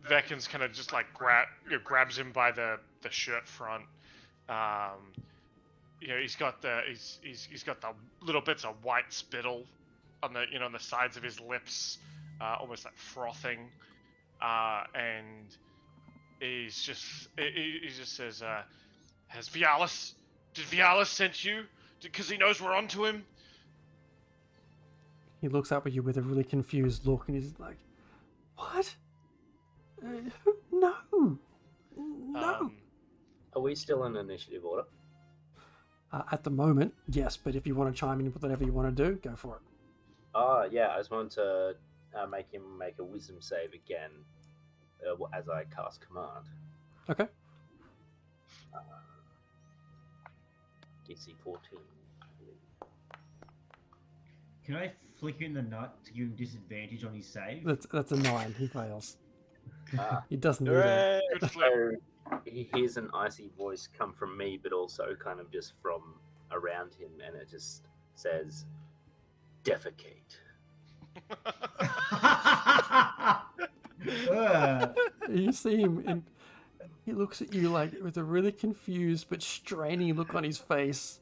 Vekin's kind of just like grabs him by the shirt front. He's got the little bits of white spittle on the on the sides of his lips, almost like frothing, and he just says, "Has Vialis? Did Vialis send you? Because he knows we're onto him." He looks up at you with a really confused look, and he's like, "What? No, no." Are we still in initiative order? At the moment, yes, but if you want to chime in with whatever you want to do, go for it. Yeah, I just wanted to make him make a wisdom save again as I cast command. Okay. DC 14. Can I flick you in the nut to give him disadvantage on his save? That's a 9. He fails. Ah. He doesn't need it. Hooray! Good flip. So he hears an icy voice come from me, but also kind of just from around him, and it just says, "Defecate." You see him, and he looks at you like with a really confused but straining look on his face.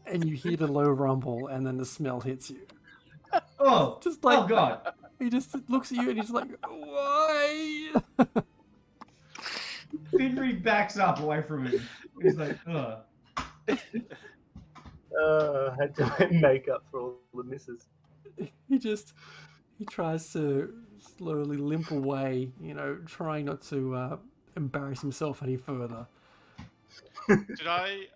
And you hear the low rumble, and then the smell hits you. Oh, Just like, oh God. He just looks at you and he's like, "Why?" Finry backs up away from him. He's like, ugh. I had to make up for all the misses. He tries to slowly limp away, trying not to embarrass himself any further. Did I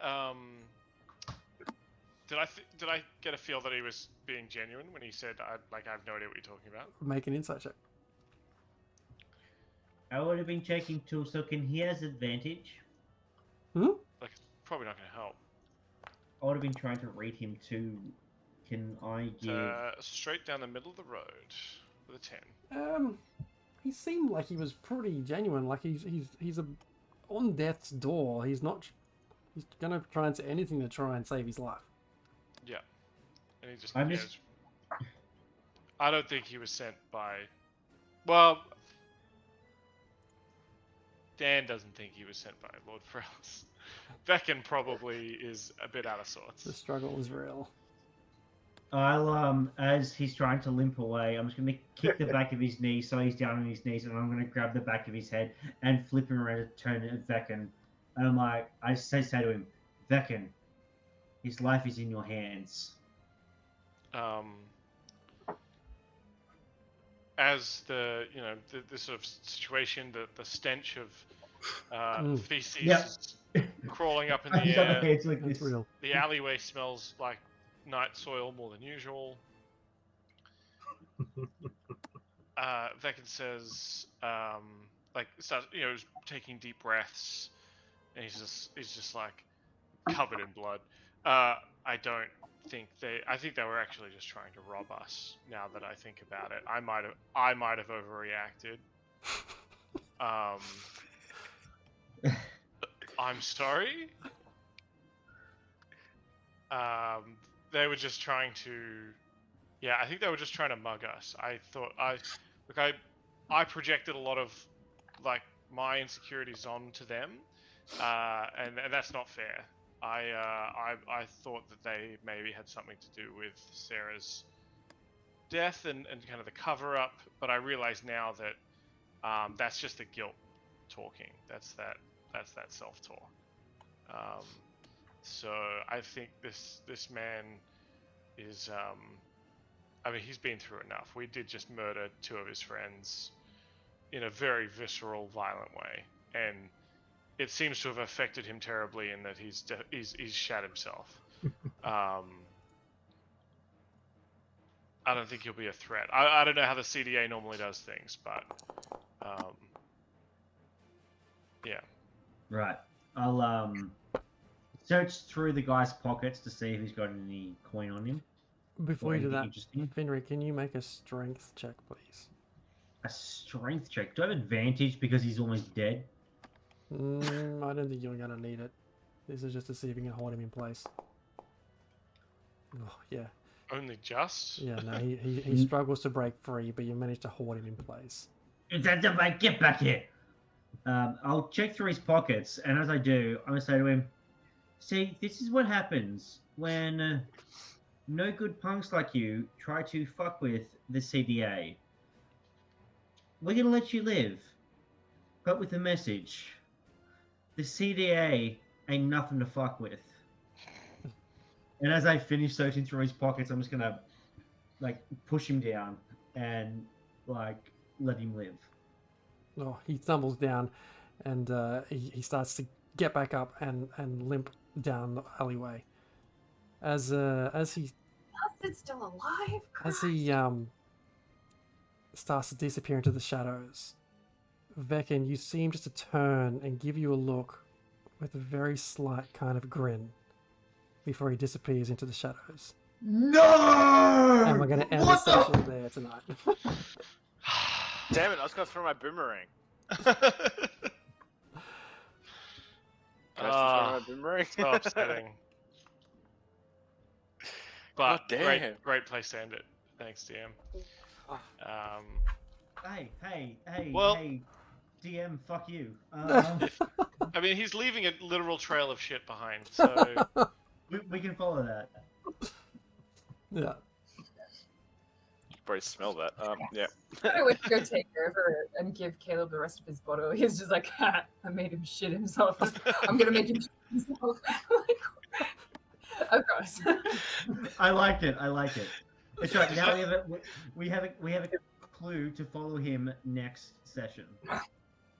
get a feel that he was being genuine when he said, "I have no idea what you're talking about"? Make an insight check. I would have been checking too, so can he has advantage? Like, it's probably not going to help. I would have been trying to read him too. Can I give... Straight down the middle of the road with a 10. He seemed like he was pretty genuine. Like he's on death's door. He's gonna try and say anything to try and save his life. Yeah. And he just... I yeah, missed... I don't think he was sent by... Well... Dan doesn't think he was sent by Lord Frelis. Beckon probably is a bit out of sorts. The struggle is real. I'll, as he's trying to limp away, I'm just going to kick the back of his knee so he's down on his knees, and I'm going to grab the back of his head and flip him around and turn it at Beckon. And I'm like, I say to him, Beckon, his life is in your hands. As the sort of situation, the stench of feces is crawling up in the He's got air. the hands like That's this. real. The alleyway smells like night soil more than usual. Veckan says, starts, taking deep breaths, and he's just like covered in blood. I think they were actually just trying to rob us. Now that I think about it, I might have overreacted. I'm sorry. They were just trying to... Yeah, I think they were just trying to mug us. I projected a lot of, my insecurities onto them, and that's not fair. I thought that they maybe had something to do with Sarah's death and kind of the cover-up, but I realize now that that's just the guilt talking. That's that self-talk. So I think this man is, he's been through enough. We did just murder 2 of his friends in a very visceral, violent way, and it seems to have affected him terribly in that he's shat himself. I don't think he'll be a threat. I don't know how the CDA normally does things, but yeah. Right. I'll search through the guy's pockets to see if he's got any coin on him. Before you do that, Interesting. Finry, can you make a strength check, please? A strength check. Do I have advantage because he's almost dead? I don't think you're gonna need it. This is just to see if you can hold him in place. Oh, yeah. Only just? Yeah, no, he struggles to break free, but you managed to hold him in place. Get back here! I'll check through his pockets, and as I do, I'm going to say to him, see, this is what happens when no good punks like you try to fuck with the CDA. We're gonna let you live, but with a message. The CDA ain't nothing to fuck with. And as I finish searching through his pockets, I'm just gonna like push him down and like let him live. Oh, he stumbles down, and he starts to get back up and limp down the alleyway. As he Bastard's still alive. as he starts to disappear into the shadows, Veckin, you see him just to turn and give you a look with a very slight kind of grin before he disappears into the shadows. No! And we're going to end the session there tonight. Damn it! I was gonna throw my boomerang. Ah, my boomerang. so upsetting. But God damn. great place to end it. Thanks, DM. Hey, Well- hey, DM, fuck you. I mean, he's leaving a literal trail of shit behind, so we can follow that. Yeah. You probably smell that. Yeah. I went to go take over and give Caleb the rest of his bottle. He's just like, ha, I made him shit himself. I'm gonna make him shit himself. Like, of course. I like it. It's right. Now we have a clue to follow him next session.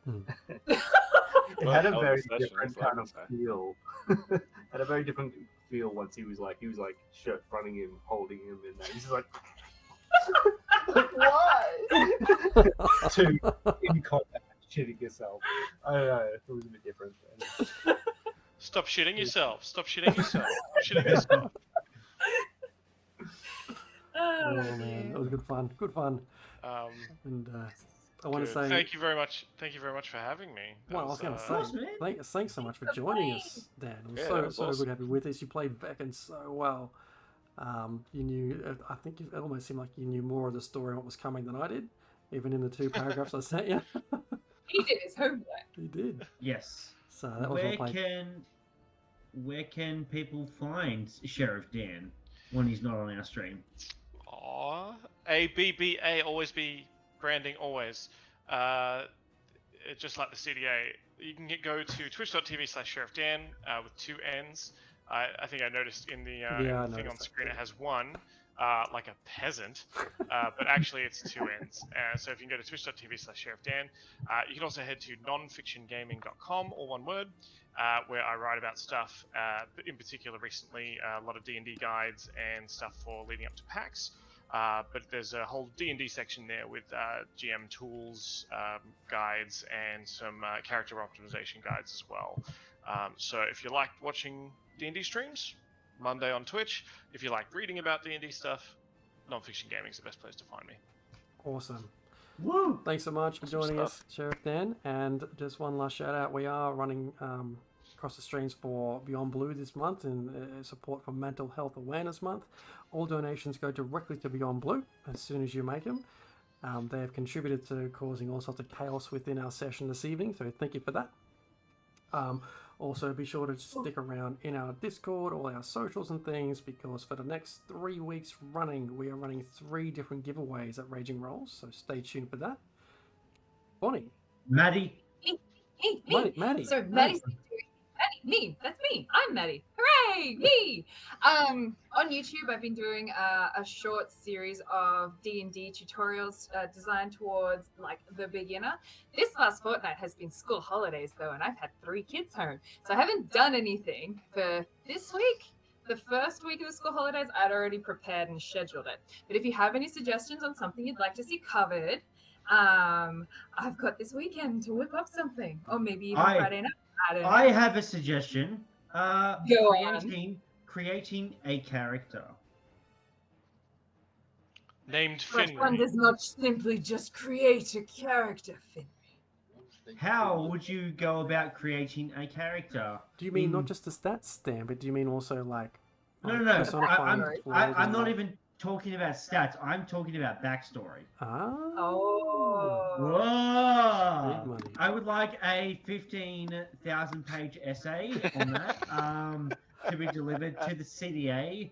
It had a Well, very session, different that's what I kind of can say. feel. Had a very different feel once he was like shirt fronting him, holding him in there. He's just like Why? to in combat shitting yourself. I don't know, it was a bit different. stop shitting yourself. Stop shitting yourself. Stop shitting yourself. Oh man, that was good fun. Good fun. And I want to Good. say, Thank you very much. Thank you very much for having me. That well, I was going to course, say, man. thanks so much for joining us, Dan. It was Yeah, so that was awesome. good to have you with us. You played Veckin so well. You knew, I think it almost seemed like you knew more of the story and what was coming than I did, even in the 2 paragraphs I sent you. He did his homework. You did. Yes. So that was well played. Where can people find Sheriff Dan when he's not on our stream? Aw. ABBA, always be branding, always. Just like the CDA. You can go to twitch.tv/Sheriff Dan with 2 N's. I think I noticed in the I thing on noticed screen that. it has 1, like a peasant, but actually it's 2 N's. So if you can go to twitch.tv/Sheriff Dan, you can also head to nonfictiongaming.com, all one word, where I write about stuff, in particular recently, a lot of D&D guides and stuff for leading up to PAX. But there's a whole D&D section there with GM tools, guides, and some character optimization guides as well. So if you like watching D&D streams, Monday on Twitch. If you like reading about D&D stuff, Nonfiction Gaming is the best place to find me. Awesome. Woo! Thanks so much for joining stuff. us, Sheriff Dan. And just one last shout out. We are running across the streams for Beyond Blue this month in support for Mental Health Awareness Month. All donations go directly to Beyond Blue as soon as you make them. They have contributed to causing all sorts of chaos within our session this evening, so thank you for that. Also, be sure to stick around in our Discord, all our socials and things, because for the next 3 weeks running, we are running 3 different giveaways at Raging Rolls, so stay tuned for that. Bonnie. Maddie. Me. Maddie. So Maddie's me. That's me. I'm Maddie. Hooray, me! On YouTube, I've been doing a short series of D&D tutorials designed towards like the beginner. This last fortnight has been school holidays though, and I've had 3 kids home, so I haven't done anything for this week. The first week of the school holidays, I'd already prepared and scheduled it. But if you have any suggestions on something you'd like to see covered, I've got this weekend to whip up something, or maybe even Friday night. I don't know. I have a suggestion. Go on. Creating a character. Named But one Finley. does not simply just create a character, Finley. How would you go about creating a character? Do you mean not just the stats, Stan, but do you mean also like No. personifying I'm flaws and not like- even talking about stats. I'm talking about backstory. Ah. Oh. Whoa! Big money. I would like a 15,000-page essay on that to be delivered to the CDA.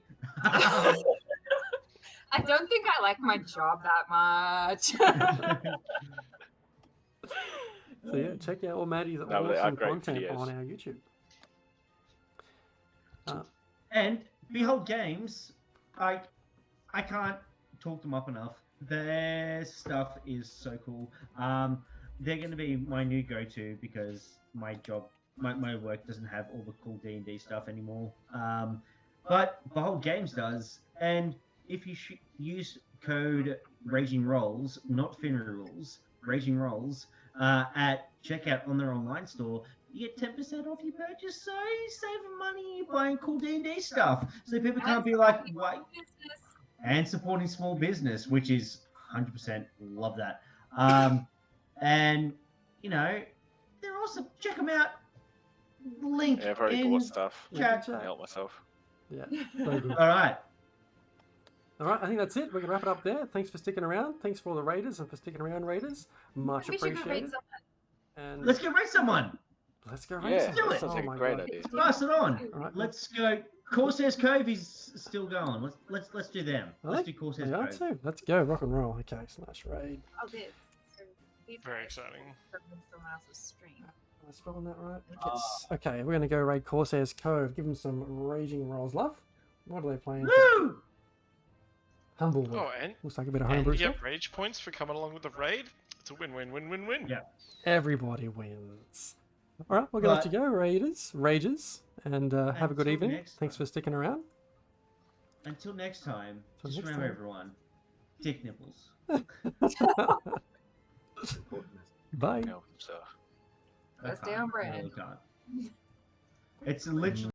I don't think I like my job that much. So yeah, check out all Maddie's No, but they are awesome great content videos. on our YouTube. And Behold Games, I can't talk them up enough. Their stuff is so cool. They're going to be my new go-to because my job, my work doesn't have all the cool D&D stuff anymore. But Behold Games does, and if you use code Raging Rolls, not Finnery Rules, Raging Rolls, at checkout on their online store, you get 10% off your purchase, so you're saving money, you're buying cool D&D stuff. So people can't be like, wait. And supporting small business, which is 100% love that. And, you know, they're awesome. Check them out. Link Yeah, I've already in bought stuff. chat. Yeah. I help myself. Yeah, so good. All right. All right, I think that's it. We can wrap it up there. Thanks for sticking around. Thanks for all the raiders and for sticking around, raiders. Much We should go rate appreciated. someone. And Let's go rate someone. let's go raid Yeah, someone. that sounds like a my great God. idea. Pass it on. All right, Let's go. Corsairs Cove is still going. Let's do them. Let's do Corsairs They are Cove. too. Let's go. Rock and roll. Okay, slash raid. Oh, this. So these Very guys exciting. from someone else's stream. Am I spelling that right? Yes. Okay, we're going to go raid Corsairs Cove. Give them some raging rolls, love. What are they playing? Woo! Humble. Oh, and Looks like a bit of and homebrew you stuff. get rage points for coming along with the raid. It's a win-win-win-win-win. Yeah. Everybody wins. All right, we're going to let you go, raiders, rages, and have a good Until evening. next Thanks time. for sticking around. Until next time, Till just next remember time. everyone, dick nipples. Bye. No, so. Let's stay on brand. I really can't. It's literally